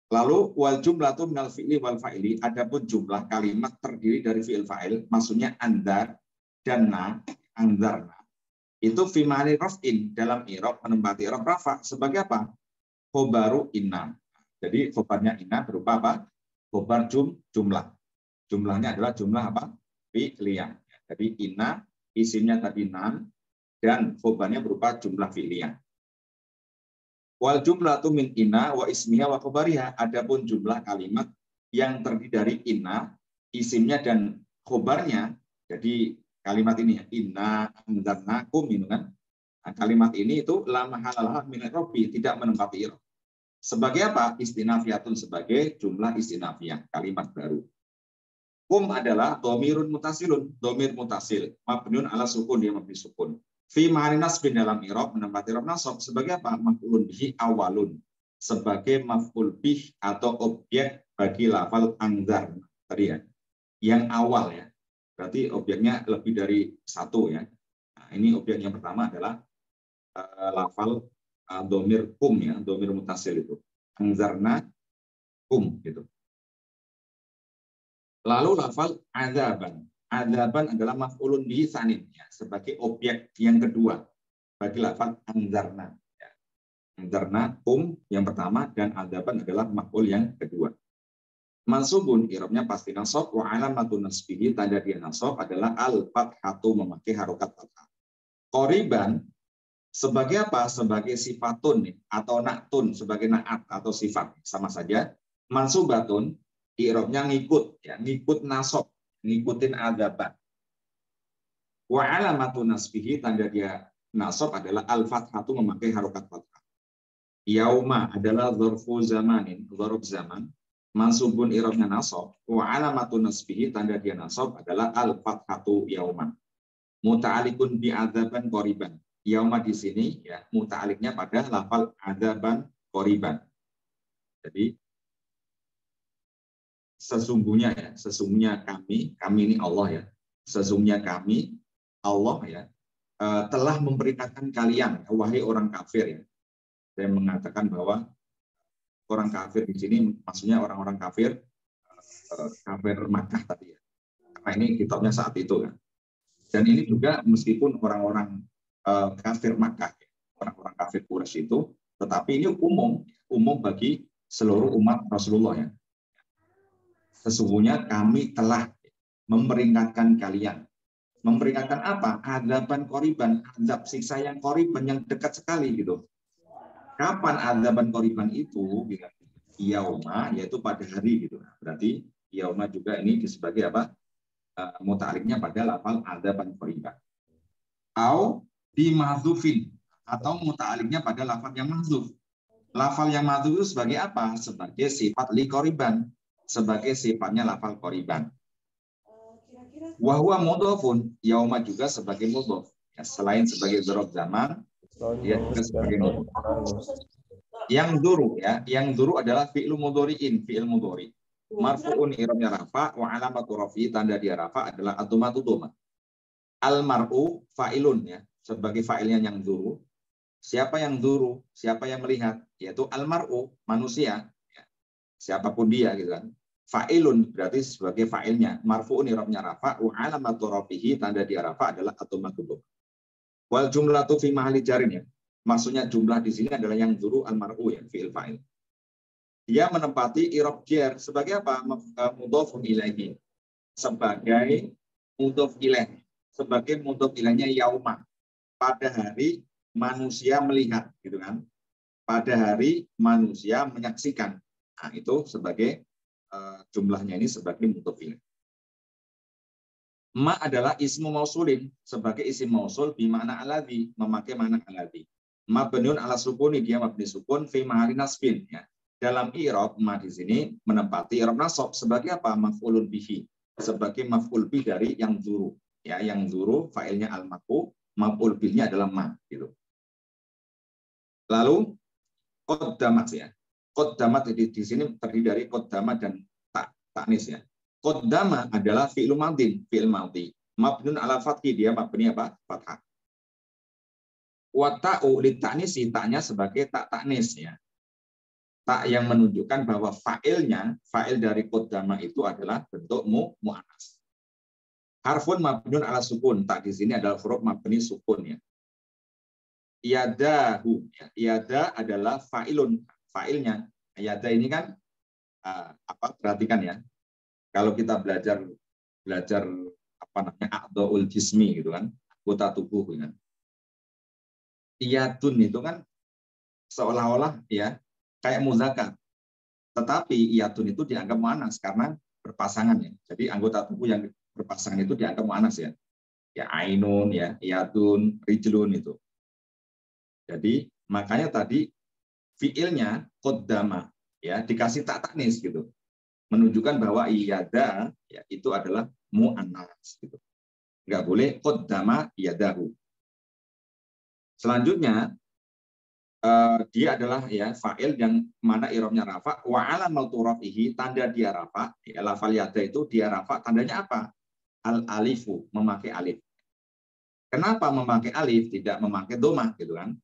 Lalu wal jumlatu minal fi'li wal fa'ili, adapun jumlah kalimat terdiri dari fi'il fa'il, maksudnya anzar dan na, anzarna. Itu fi ma'ali raf'in, dalam i'rab menempati i'rab rafa. Sebagai apa? Khobaru inna. Jadi khobarnya inna berupa apa? Khobar jumlah. Jumlahnya adalah jumlah apa? fi'liyah. Jadi inna isimnya tadi nan dan khobarnya berupa jumlah fi'liyah. Wal jumlatu min inna wa ismiha wa khobariha. Adapun jumlah kalimat yang terdiri dari inna, isimnya dan khobarnya. Jadi kalimat ini ya, inna anzarnakum itu kan. Nah, kalimat ini itu la mahalalah min i'rabi, tidak menempati i'rab. Sebagai apa? Istinafiyatun, sebagai jumlah istinafiyah, kalimat baru. Kum adalah domirun mutasilun, domir mutasil, mabniun ala sukun, dia mabni sukun. Fi ma'ani nasbin, dalam i'rab menempati i'rab nasab sebagai apa? Maf'ulun bihi awalun, sebagai maf'ul bih atau objek bagi lafal anzar tadi ya, yang awal ya. Berarti objeknya lebih dari satu ya. Nah, ini objek yang pertama adalah lafal domir kum ya, domir mutasil itu. Anzarna kum gitu. Lalu lafal adzaban. Adzaban adalah maf'ulun bihi tsanin ya, sebagai objek yang kedua bagi lafal anzarna ya. Anzarna kum yang pertama dan adzaban adalah maf'ul yang kedua. Mansubun, i'rabnya pasti nasab, wa alamatun nasbihi, tanda dia nasab adalah al-fathatu, memakai harokat fathah. Qoriban sebagai apa? Sebagai sifatun atau na'tun, sebagai na'at atau sifat, sama saja. Mansubatun, i'rabnya ngikut ya, ngikut nasab, ngikutin adzaban. Wa alamatun nasbihi, tanda dia nasab adalah al-fathatu, memakai harokat fathah. Yauma adalah dzarfu zamanin, dzarf zaman. Mansubun i'rabnya nasab, wa alamatun nasbihi, tanda dia nasab adalah al-fathatu yauma. Muta'alikun bi adzaban qoriban. Yauma di sini ya, muta'aliknya pada lafal adzaban qoriban. Jadi sesungguhnya ya, sesungguhnya kami ini Allah ya. Sesungguhnya kami Allah ya, telah memperingatkan kalian wahai orang kafir ya. Saya mengatakan bahwa orang kafir di sini maksudnya orang-orang kafir, kafir Makkah tadi ya. Karena ini kitabnya saat itu kan. Dan ini juga meskipun orang-orang kafir Makkah, orang-orang kafir Quraisy itu, tetapi ini umum bagi seluruh umat Rasulullah ya. Sesungguhnya kami telah memperingatkan kalian. Memperingatkan apa? Adzaban qoriban, azab siksa yang qoriban, yang dekat sekali gitu. Kapan adzaban qoriban itu? Yauma, yaitu pada hari gitu. Berarti yauma juga ini sebagai apa? Muta'aliknya pada lafal adzaban qoriban. Au bi mahdzufin, atau muta'aliknya pada lafal yang mahdzuf. Lafal yang mahdzuf itu sebagai apa? Sebagai sifat li qoriban, sebagai sifatnya lafal qoriban. Wa huwa mudhafun, yauma juga sebagai mudhaf. Ya, selain sebagai dzarf zaman, dia juga sebagai mudhaf. Yang duru ya, yang duru adalah fi'il mudhari'in, fi'il mudhari. Marfu'un i'rabnya rafa, wa alamatu rafi, tanda dia rafa adalah adhamatu dhamma. Al mar'u fa'ilun ya, sebagai fa'ilnya yang duru. Siapa yang duru? Siapa yang melihat? Yaitu al mar'u, manusia ya. Siapapun dia gitu kan. Fa'ilun berarti sebagai fa'ilnya. Marfu'un i'rabnya rafa, wa alamatu rafihi, tanda dia rafa adalah adhamatu dhamma. Wal jumlatu fi mahalli jarin ya. Maksudnya jumlah di sini adalah yang duru al-mar'u ya, fi'il fa'il. Dia menempati i'rab jar sebagai apa? Mudhofun ilaihi. Sebagai mudhof ilaih. Sebagai mudhof ilaihnya yauma. Pada hari manusia melihat gitu kan. Pada hari manusia menyaksikan. Nah, itu sebagai jumlahnya ini sebagai mudhof ilaih. Ma adalah ismu mausulin, sebagai isim mausul bimana alladzi, memakai makna alladzi. Mabniun ala sukuni, dia mabni sukun fi mahali nasbin ya. Dalam i'rab ma di sini menempati i'rab nasab sebagai apa? Maf'ulun bihi, sebagai maf'ul bih dari yang zuru ya, yang zuru fa'ilnya al-maqu, maf'ul bihnya adalah ma gitu. Lalu qaddamat ya. Qaddamat di sini terdiri dari qaddamat dan ta'nis ya. Qaddama adalah fi'il madin, fi'il madhi. Mabniun ala fathi, dia mabni apa? Fathah. Wa ta'u li ta'nisi, ta'nya sebagai tak ta'nis ya. Tak yang menunjukkan bahwa fa'ilnya, fa'il dari qaddama itu adalah bentuk mu'annas. Harfun mabniun ala sukun, tak di sini adalah huruf mabni sukun ya. Yadahu ya. Yada adalah fa'ilun, fa'ilnya. Yada ini kan perhatikan ya. Kalau kita belajar a'dha'ul jismi gitu kan, anggota tubuh gitu kan. Iyadun itu kan seolah-olah ya kayak muzakkar. Tetapi iyadun itu dianggap muannas karena berpasangan ya. Jadi anggota tubuh yang berpasangan itu dianggap muannas ya. Ya ainun ya, iyadun, rijlun itu. Jadi makanya tadi fiilnya qaddama ya dikasih tak tanis gitu. Menunjukkan bahwa iyada ya itu adalah muannas gitu. Enggak boleh qaddama iyadahu. Selanjutnya dia adalah ya fa'il yang mana i'rabnya rafa wa alamal turafihi, tanda dia rafa ya lafal yada itu dia rafa tandanya apa? Al alifu, memakai alif. Kenapa memakai alif tidak memakai domah gitu kan?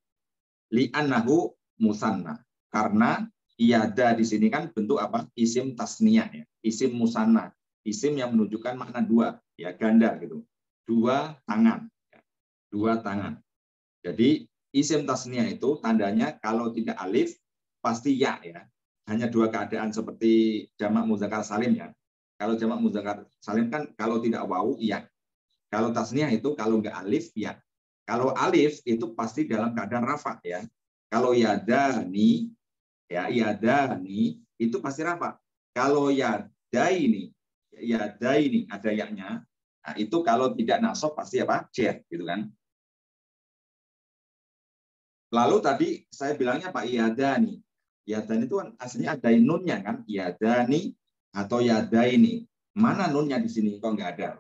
Li'annahu musanna. Karena iyada di sini kan bentuk apa? Isim tasniyah ya. Isim musanna. Isim yang menunjukkan makna dua ya, ganda gitu. Dua tangan. Ya. Dua tangan. Jadi isim tasniyah itu tandanya kalau tidak alif pasti ya ya. Hanya dua keadaan seperti jamak muzakkar salim ya. Kalau jamak muzakkar salim kan kalau tidak wawu ya. Kalau tasniyah itu kalau nggak alif ya. Kalau alif itu pasti dalam keadaan rafa ya. Kalau yadani ya yadani itu pasti rafa. Kalau yadaini ada yaknya. Nah, itu kalau tidak nasab pasti apa? Jer gitu kan. Lalu tadi saya bilangnya Pak yadani. Yadani itu kan aslinya ada nunnya kan? Yadani atau yadaini. Mana nunnya di sini? Kok nggak ada?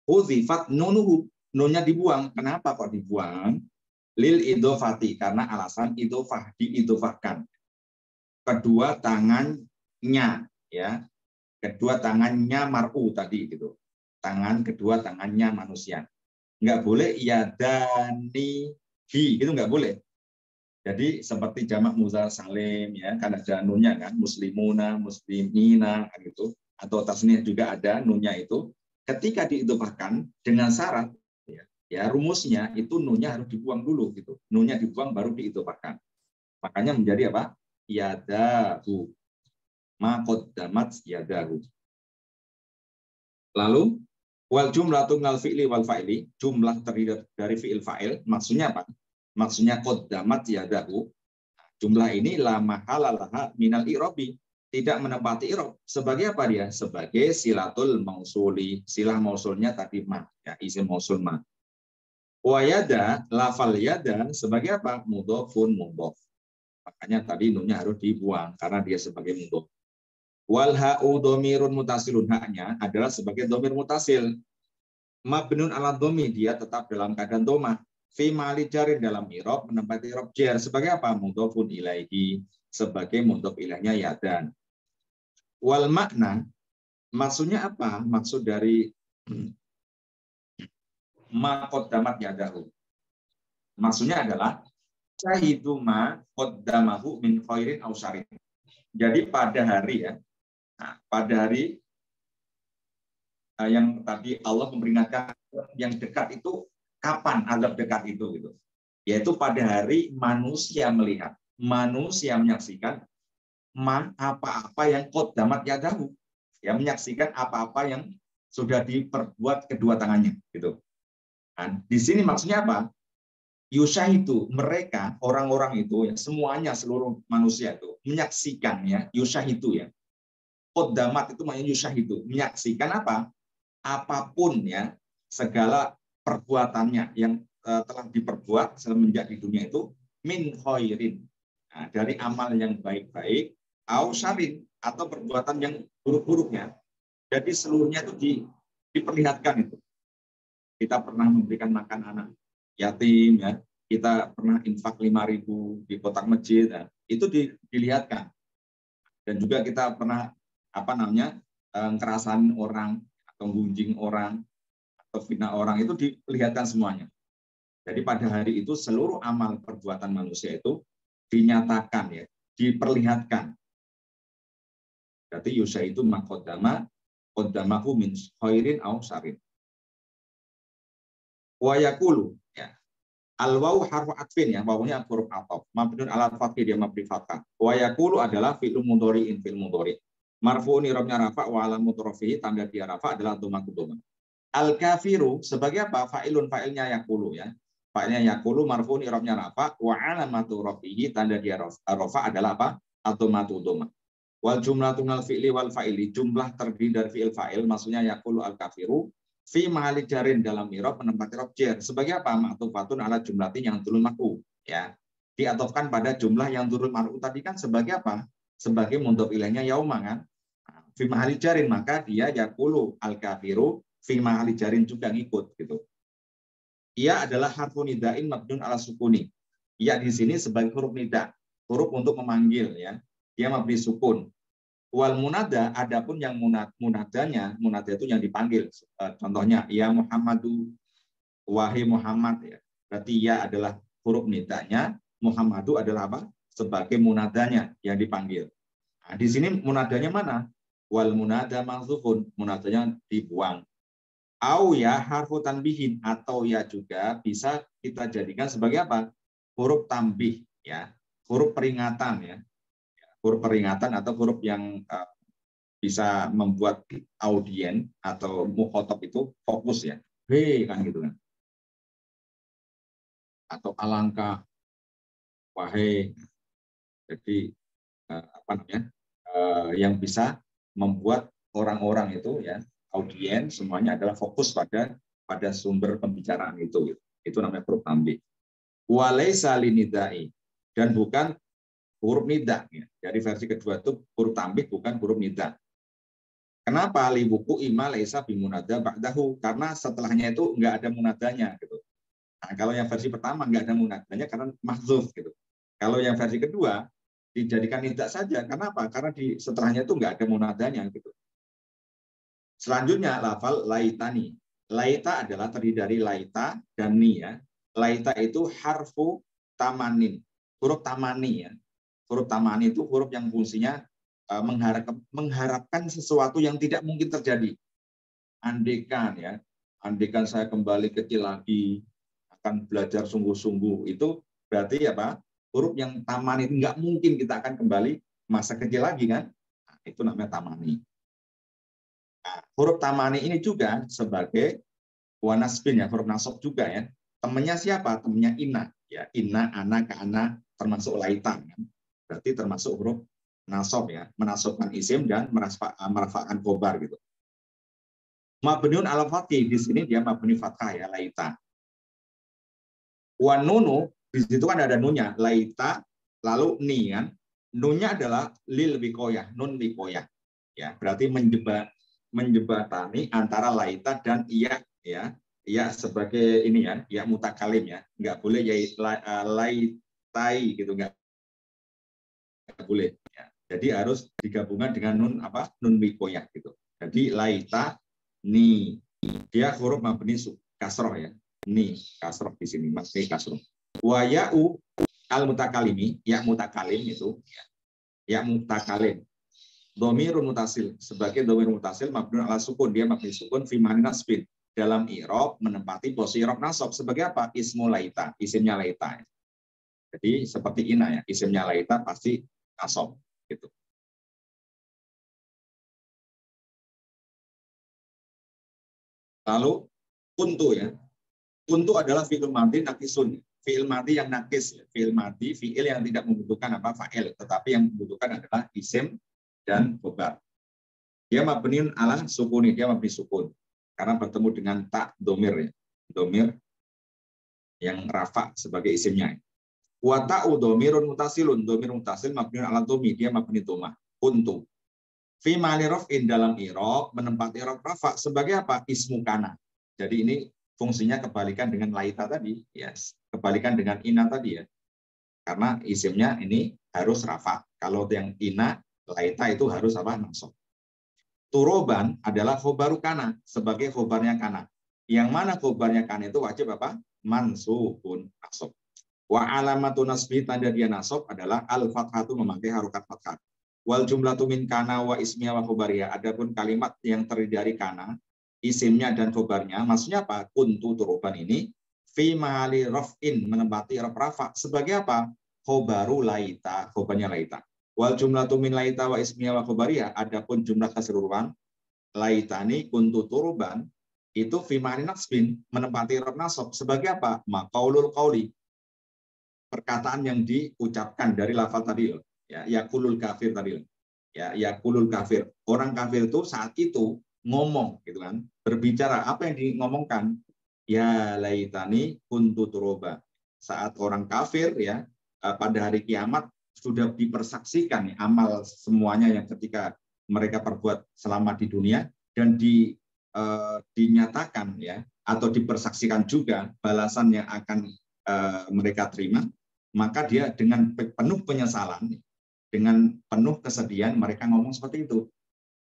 Uzifat nunuhu. Nunnya dibuang. Kenapa kok dibuang? Lil idofati. Karena alasan idofah. Diidofahkan. Kedua tangannya. Ya. Kedua tangannya mar'u tadi. Gitu. Kedua tangannya manusia. Nggak boleh yadani. Gitu nggak boleh. Jadi seperti jamak muzakkar salim ya, kan ada nunnya kan, muslimuna, muslimina gitu, atau tasniyah juga ada nunnya itu. Ketika diidofahkan dengan syarat ya rumusnya itu nunnya harus dibuang dulu gitu. Nunnya dibuang baru diidofahkan. Makanya menjadi apa? Yadahu. Ma qaddamat yadahu. Lalu wal jumlatu minal fi'li wal fa'ili, jumlah terdiri dari fi'il fa'il, maksudnya apa? Maksudnya qaddamat yadahu. Jumlah ini la mahalalaha minal i'rabi, tidak menempati i'rab. Sebagai apa dia? Sebagai silatul mausuli. Silah mausulnya tadi ma, ya isim mausul ma. Wa yada, lafal yada sebagai apa? Mudhofun mudhof. Makanya tadi nunnya harus dibuang karena dia sebagai mudhof. Wal ha'u dhamirun mutasilun, haknya adalah sebagai dhamir mutasil. Mabnun ala dhammi, dia tetap dalam keadaan dhamma. Fi mali jarin, dalam i'rab menempati i'rab jar sebagai apa? Mudhofun ilaihi, sebagai mudhof ilaihnya yadan. Wal makna, maksudnya apa? Maksud dari ma qaddamat yadahu. Maksudnya adalah syahidu ma qaddamahu min khairin aw syarrin. Jadi pada hari ya. Nah, pada hari yang tadi Allah memperingatkan yang dekat itu kapan azab dekat itu gitu. Yaitu pada hari manusia melihat, manusia menyaksikan apa-apa yang qaddamat yadahu. Ya, menyaksikan apa-apa yang sudah diperbuat kedua tangannya gitu. Nah, di sini maksudnya apa? Yusyahidu, mereka orang-orang itu ya, semuanya seluruh manusia itu menyaksikannya, yusyahidu ya. Qaddamat itu maknanya yusyahidu, menyaksikan apa? Apapun ya, segala perbuatannya yang telah diperbuat semenjak di dunia itu min khairin. Nah, dari amal yang baik-baik, au syarrin, atau perbuatan yang buruk-buruknya. Jadi seluruhnya itu diperlihatkan itu. Kita pernah memberikan makan anak yatim ya, kita pernah infak 5.000 di kotak masjid, ya. Itu dilihatkan. Dan juga kita pernah kerasan orang atau gunjing orang atau fitnah orang, itu diperlihatkan semuanya. Jadi pada hari itu seluruh amal perbuatan manusia itu dinyatakan ya, diperlihatkan. Berarti yusya itu qaddamahu min khairin aw syarrin. Wa yaqulu ya. Al wawu harfu atfin ya, wawunya huruf ataf. Mabniun ala fathih, dia mabni fathah. Wa yaqulu adalah fi'il mudhari'in, fi'il mudhari'. Marfu'un i'rabnya rafa wa alamatu rafihi, tanda dia rafa adalah dhamma. Al-kafiru sebagai apa? Fa'ilun, fa'ilnya yaqulu ya. Fa'ilnya yaqulu marfu'un i'rabnya rafa wa alamatu rafihi tanda dia rafa adalah apa? Atomatu doma. Wal jumlatu minal fi'li wal fa'ili, jumlah terdiri dari fi'il fa'il maksudnya yaqulu al-kafiru fi mahali jarin dalam i'rab menempati i'rab jar. Sebagai apa? Ma'tufatun ala jumlatin yang turun marfu ya. Diatofkan pada jumlah yang turun marfu tadi kan sebagai apa? Sebagai mudhof ilaihnya yauma kan. Fi mahali jarin maka dia yaqulu al-kafiru fi mahali jarin juga ngikut gitu. Ia adalah harfu nidain mabniun ala sukuni. Ia di sini sebagai huruf nida, huruf untuk memanggil ya. Dia mabni sukun. Wal munada adapun yang munadanya, munada itu yang dipanggil. Contohnya ya Muhammadu, wahai Muhammad ya. Berarti ia adalah huruf nidanya, Muhammadu adalah apa? Sebagai munadanya yang dipanggil. Nah, di sini munadanya mana? Wal munada mahdzufun, munadanya dibuang. Au ya harfu tanbihin, atau ya juga bisa kita jadikan sebagai apa? Huruf tambih ya, huruf peringatan ya. Huruf peringatan atau huruf yang bisa membuat audien atau mukhotob itu fokus ya. Hei kan gitu kan. Atau alangkah, wahai. Jadi apa namanya? Yang bisa membuat orang-orang itu ya, audien semuanya adalah fokus pada sumber pembicaraan itu. Itu namanya huruf tambih. Walaisa linidai, dan bukan huruf nida. Ya. Dari versi kedua itu huruf tambih bukan huruf nida. Kenapa? Li buku ima laisa bimunada ba'dahu, karena setelahnya itu enggak ada munadanya gitu. Nah, kalau yang versi pertama enggak ada munadanya karena mahdzuf gitu. Kalau yang versi kedua dijadikan nida saja. Kenapa? Karena di setelahnya itu enggak ada munadanya gitu. Selanjutnya lafal laitani. Laita adalah terdiri dari laita dan ni ya. Laita itu harfu tamanin, huruf tamani ya. Huruf tamani itu huruf yang fungsinya mengharapkan sesuatu yang tidak mungkin terjadi. Andekan ya, andekan saya kembali kecil lagi, akan belajar sungguh-sungguh, itu berarti apa? Huruf yang tamani itu nggak mungkin kita akan kembali masa kecil lagi kan? Nah, itu namanya tamani. Nah, huruf tamani ini juga sebagai wanasbin ya, huruf nasab juga ya. Temannya siapa? Temannya inna ya, inna, ana, kana, termasuk laita kan? Berarti termasuk huruf nasab ya, menasabkan isim dan merafa'kan khobar gitu. Mabniun ala fathih, di sini dia mabni fathah ya, laita. Wa nunu, di situ kan ada nunnya, laita, lalu ni kan. Nunnya adalah lil wikoyah, nun wikoyah. Ya, berarti menjebatani antara laita dan iya ya. Iya sebagai ini ya, iya mutakalim ya. Enggak boleh ya laitai gitu, enggak boleh ya. Jadi harus digabungkan dengan nun apa? Nun wikoyah gitu. Jadi laita ni, dia huruf mabni kasroh ya. Ni kasroh di sini, mabni kasroh. Wa ya'u al mutakalimi, ya mutakalim itu ya mutakalim. Dhamirun mutasil, sebagai dhamir mutasil mabni ala sukun, dia mabni sukun fi ma'na nasbin, dalam i'rab menempati posisi i'rab nasab sebagai apa? Ismu laita, isimnya laita. Jadi seperti ina ya, isimnya laita pasti nasab gitu. Lalu kuntu ya. Kuntu adalah fi'il madhi naqisun. Fi'il madhi yang nakis, fi'il madhi, fi'il yang tidak membutuhkan apa fa'il, tetapi yang membutuhkan adalah isim dan khobar. Dia mabniun ala sukuni, dia mabni sukun. Karena bertemu dengan tak domir ya. Domir yang rafa sebagai isimnya. Wa ta'u domirun mutasilun, domir mutasil mabniun ala domi, dia mabni domah. Kuntu. Fi ma'ali raf'in, dalam i'rab menempati i'rab rafa sebagai apa? Ismu kana. Jadi ini fungsinya kebalikan dengan laita tadi, yes. Kebalikan dengan ina tadi ya. Karena isimnya ini harus rafa. Kalau yang ina, laita itu harus apa? Nasab. Turoban adalah khobaru kana, sebagai khobarnya kana. Yang mana khobarnya kana itu wajib apa? Mansubun nasab. Wa alamatu nasbi, tanda dia nasab adalah al-fathatu, memakai harokat fathah. Wal jumlatu min kana wa ismiya wa khobariyah. Adapun kalimat yang terdiri dari kana, isimnya dan khobarnya, maksudnya apa? Kuntu turoban ini fi mahali raf'in, menempati rafa sebagai apa? Khobaru laita, khobarnya laita. Wal jumlatu min laita wa ismiya wa khobariyah, adapun jumlah keseluruhan laitani kuntu turuban itu fi ma'ni nasbin, menempati rob nasab sebagai apa? Maqaulul qauli, perkataan yang diucapkan dari lafal tadi loh. Ya, yaqulul kafir tadi loh. Ya, yaqulul kafir. Orang kafir itu saat itu ngomong gitu kan, berbicara apa yang ngomongkan? Ya laitani kuntu turoba. Saat orang kafir ya pada hari kiamat sudah dipersaksikan ya, amal semuanya yang ketika mereka perbuat selama di dunia dan dinyatakan ya atau dipersaksikan juga balasan yang akan mereka terima, maka dia dengan penuh penyesalan, dengan penuh kesedihan mereka ngomong seperti itu.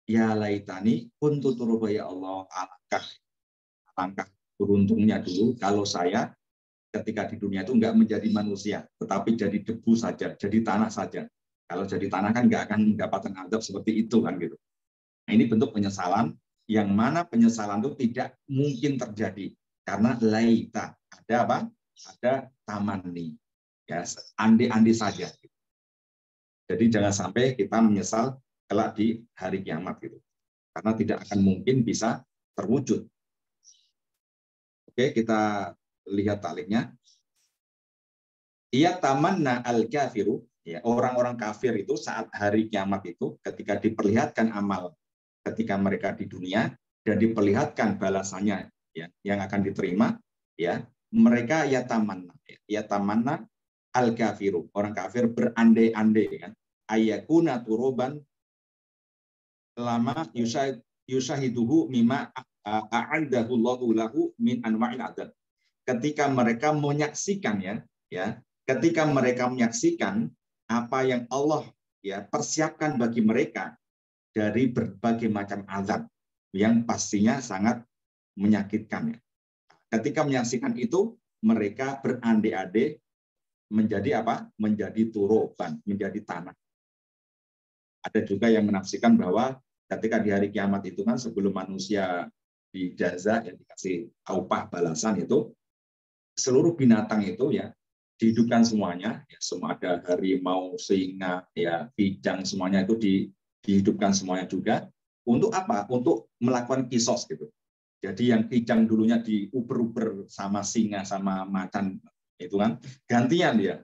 Ya laitani kuntu turoba, ya Allah, alangkah beruntungnya dulu kalau saya ketika di dunia itu nggak menjadi manusia, tetapi jadi debu saja, jadi tanah saja. Kalau jadi tanah kan nggak akan mendapatkan azab seperti itu kan gitu. Nah, ini bentuk penyesalan yang mana penyesalan itu tidak mungkin terjadi karena laita, ada apa? Ada tamanni, ya andi-andi saja. Jadi jangan sampai kita menyesal kelak di hari kiamat gitu, karena tidak akan mungkin bisa terwujud. Oke, kita lihat taliknya. Ia tamanna al-kafiru, ya, orang-orang kafir itu saat hari kiamat itu ketika diperlihatkan amal ketika mereka di dunia dan diperlihatkan balasannya ya yang akan diterima, ya, mereka ya tamanna al-kafiru, orang kafir berandai-andai kan, ayakuna turuban lama yushahiduhu mimma a'adahu Allahu lahu min anwa'il adab. Ketika mereka menyaksikan ya, ketika mereka menyaksikan apa yang Allah ya persiapkan bagi mereka dari berbagai macam azab yang pastinya sangat menyakitkan ya. Ketika menyaksikan itu, mereka berandai-andai menjadi apa? Menjadi turoban, menjadi tanah. Ada juga yang menafsirkan bahwa ketika di hari kiamat itu kan sebelum manusia dijaza yang dikasih upah balasan itu, seluruh binatang itu ya dihidupkan semuanya, ya, semua ada harimau, singa, ya, kijang, semuanya itu dihidupkan semuanya juga. Untuk apa? Untuk melakukan kisos gitu. Jadi yang kijang dulunya diuber-uber sama singa sama macan itu kan, gantian dia.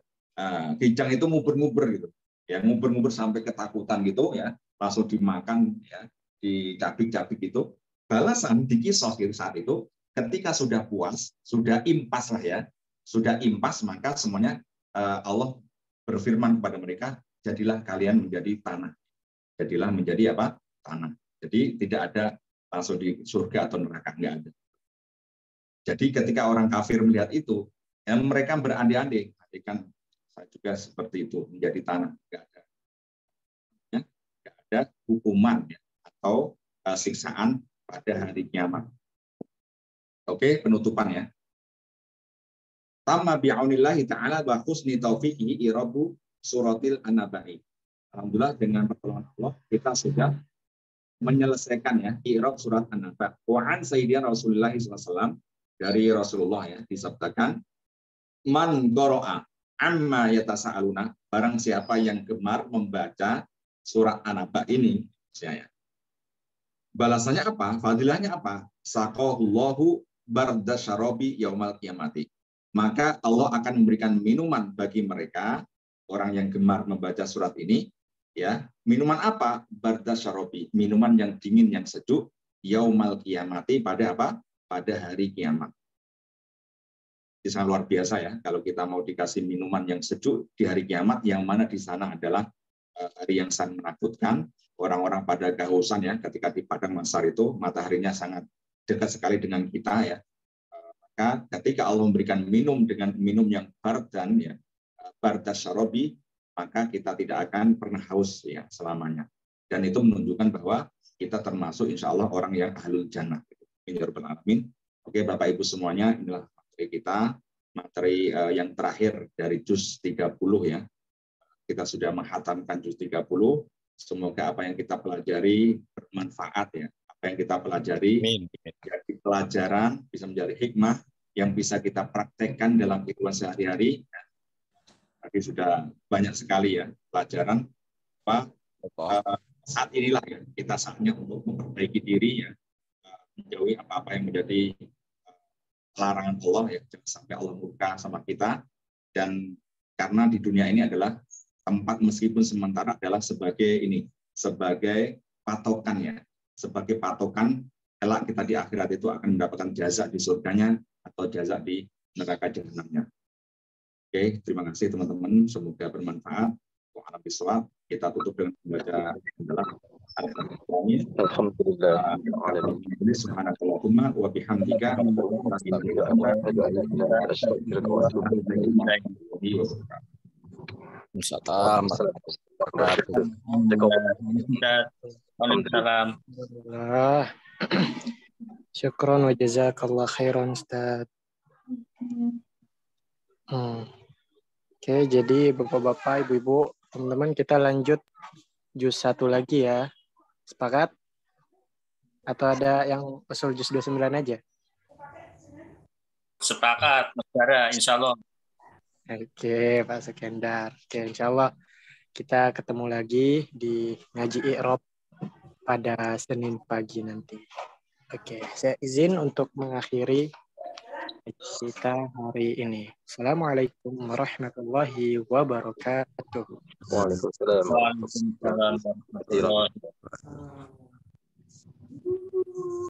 Kijang itu nguber-nguber gitu. Ya, nguber-nguber sampai ketakutan gitu ya, langsung dimakan ya, dicabik-cabik gitu. Balasan dikisos gitu saat itu ketika sudah puas, sudah impas lah ya. Sudah impas, maka semuanya Allah berfirman kepada mereka, jadilah kalian menjadi tanah. Jadilah menjadi apa? Tanah. Jadi tidak ada langsung di surga atau neraka, enggak ada. Jadi ketika orang kafir melihat itu, ya mereka berandai-andai, kan saya juga seperti itu menjadi tanah, enggak ada. Ya, enggak ada hukuman ya, atau siksaan pada hari kiamat. Oke, penutupan ya. Tamma bi'aunillahi ta'ala wa husni taufiqihi irabu suratil an-naba'i. Alhamdulillah dengan pertolongan Allah kita sudah menyelesaikan ya i'rab surat An-Naba. Wa an sayyidina Rasulullah SAW, dari Rasulullah ya disabdakan, man qara'a amma yatasaaluna, barang siapa yang gemar membaca surat An-Naba ini, ya. Balasannya apa? Fadilahnya apa? Saqahullahu bardasyarabi yaumal qiyamati. Maka Allah akan memberikan minuman bagi mereka, orang yang gemar membaca surat ini, ya. Minuman apa? Bardasyarabi, minuman yang dingin, yang sejuk, yaumal qiyamati, pada apa? Pada hari kiamat. Ini sangat luar biasa ya, kalau kita mau dikasih minuman yang sejuk di hari kiamat, yang mana di sana adalah hari yang sangat menakutkan. Orang-orang pada kehausan ya, ketika di padang mahsyar itu mataharinya sangat dekat sekali dengan kita ya. Maka ketika Allah memberikan minum dengan minum yang bardan ya, bardasyarabi, maka kita tidak akan pernah haus ya selamanya. Dan itu menunjukkan bahwa kita termasuk insya Allah orang yang ahlul jannah. Alamin. Oke Bapak Ibu semuanya, inilah materi kita, materi yang terakhir dari juz 30 ya. Kita sudah menghatamkan juz 30. Semoga apa yang kita pelajari bermanfaat ya. Apa yang kita pelajari menjadi pelajaran, bisa menjadi hikmah yang bisa kita praktekkan dalam kehidupan sehari-hari. Tadi sudah banyak sekali ya pelajaran. Saat inilah ya kita saatnya untuk memperbaiki diri ya, menjauhi apa-apa yang menjadi larangan Allah, ya, jangan sampai Allah murka sama kita. Dan karena di dunia ini adalah tempat meskipun sementara adalah sebagai patokan, ya, sebagai patokan kelak kita di akhirat itu akan mendapatkan jazak di surganya atau jazak di neraka jahanamnya. Oke, terima kasih teman-teman, semoga bermanfaat. Wa'ala bishawab. Kita tutup dengan membaca adalah Alhamdulillah. Subhanakallahumma wa bihamdika Waalaikumsalam. Syukron wa jazakallah khairan Ustaz. Oke, jadi Bapak-bapak, Ibu-ibu, teman-teman, kita lanjut juz 1 lagi ya. Sepakat? Atau ada yang usul juz 29 aja? Sepakat, Mas, insya Allah. Oke, Pak Sekendar. Oke, insya Allah kita ketemu lagi di ngaji I'rab pada Senin pagi nanti. Oke, saya izin untuk mengakhiri kita hari ini. Assalamualaikum warahmatullahi wabarakatuh. Waalaikumsalam. Waalaikumsalam warahmatullahi wabarakatuh.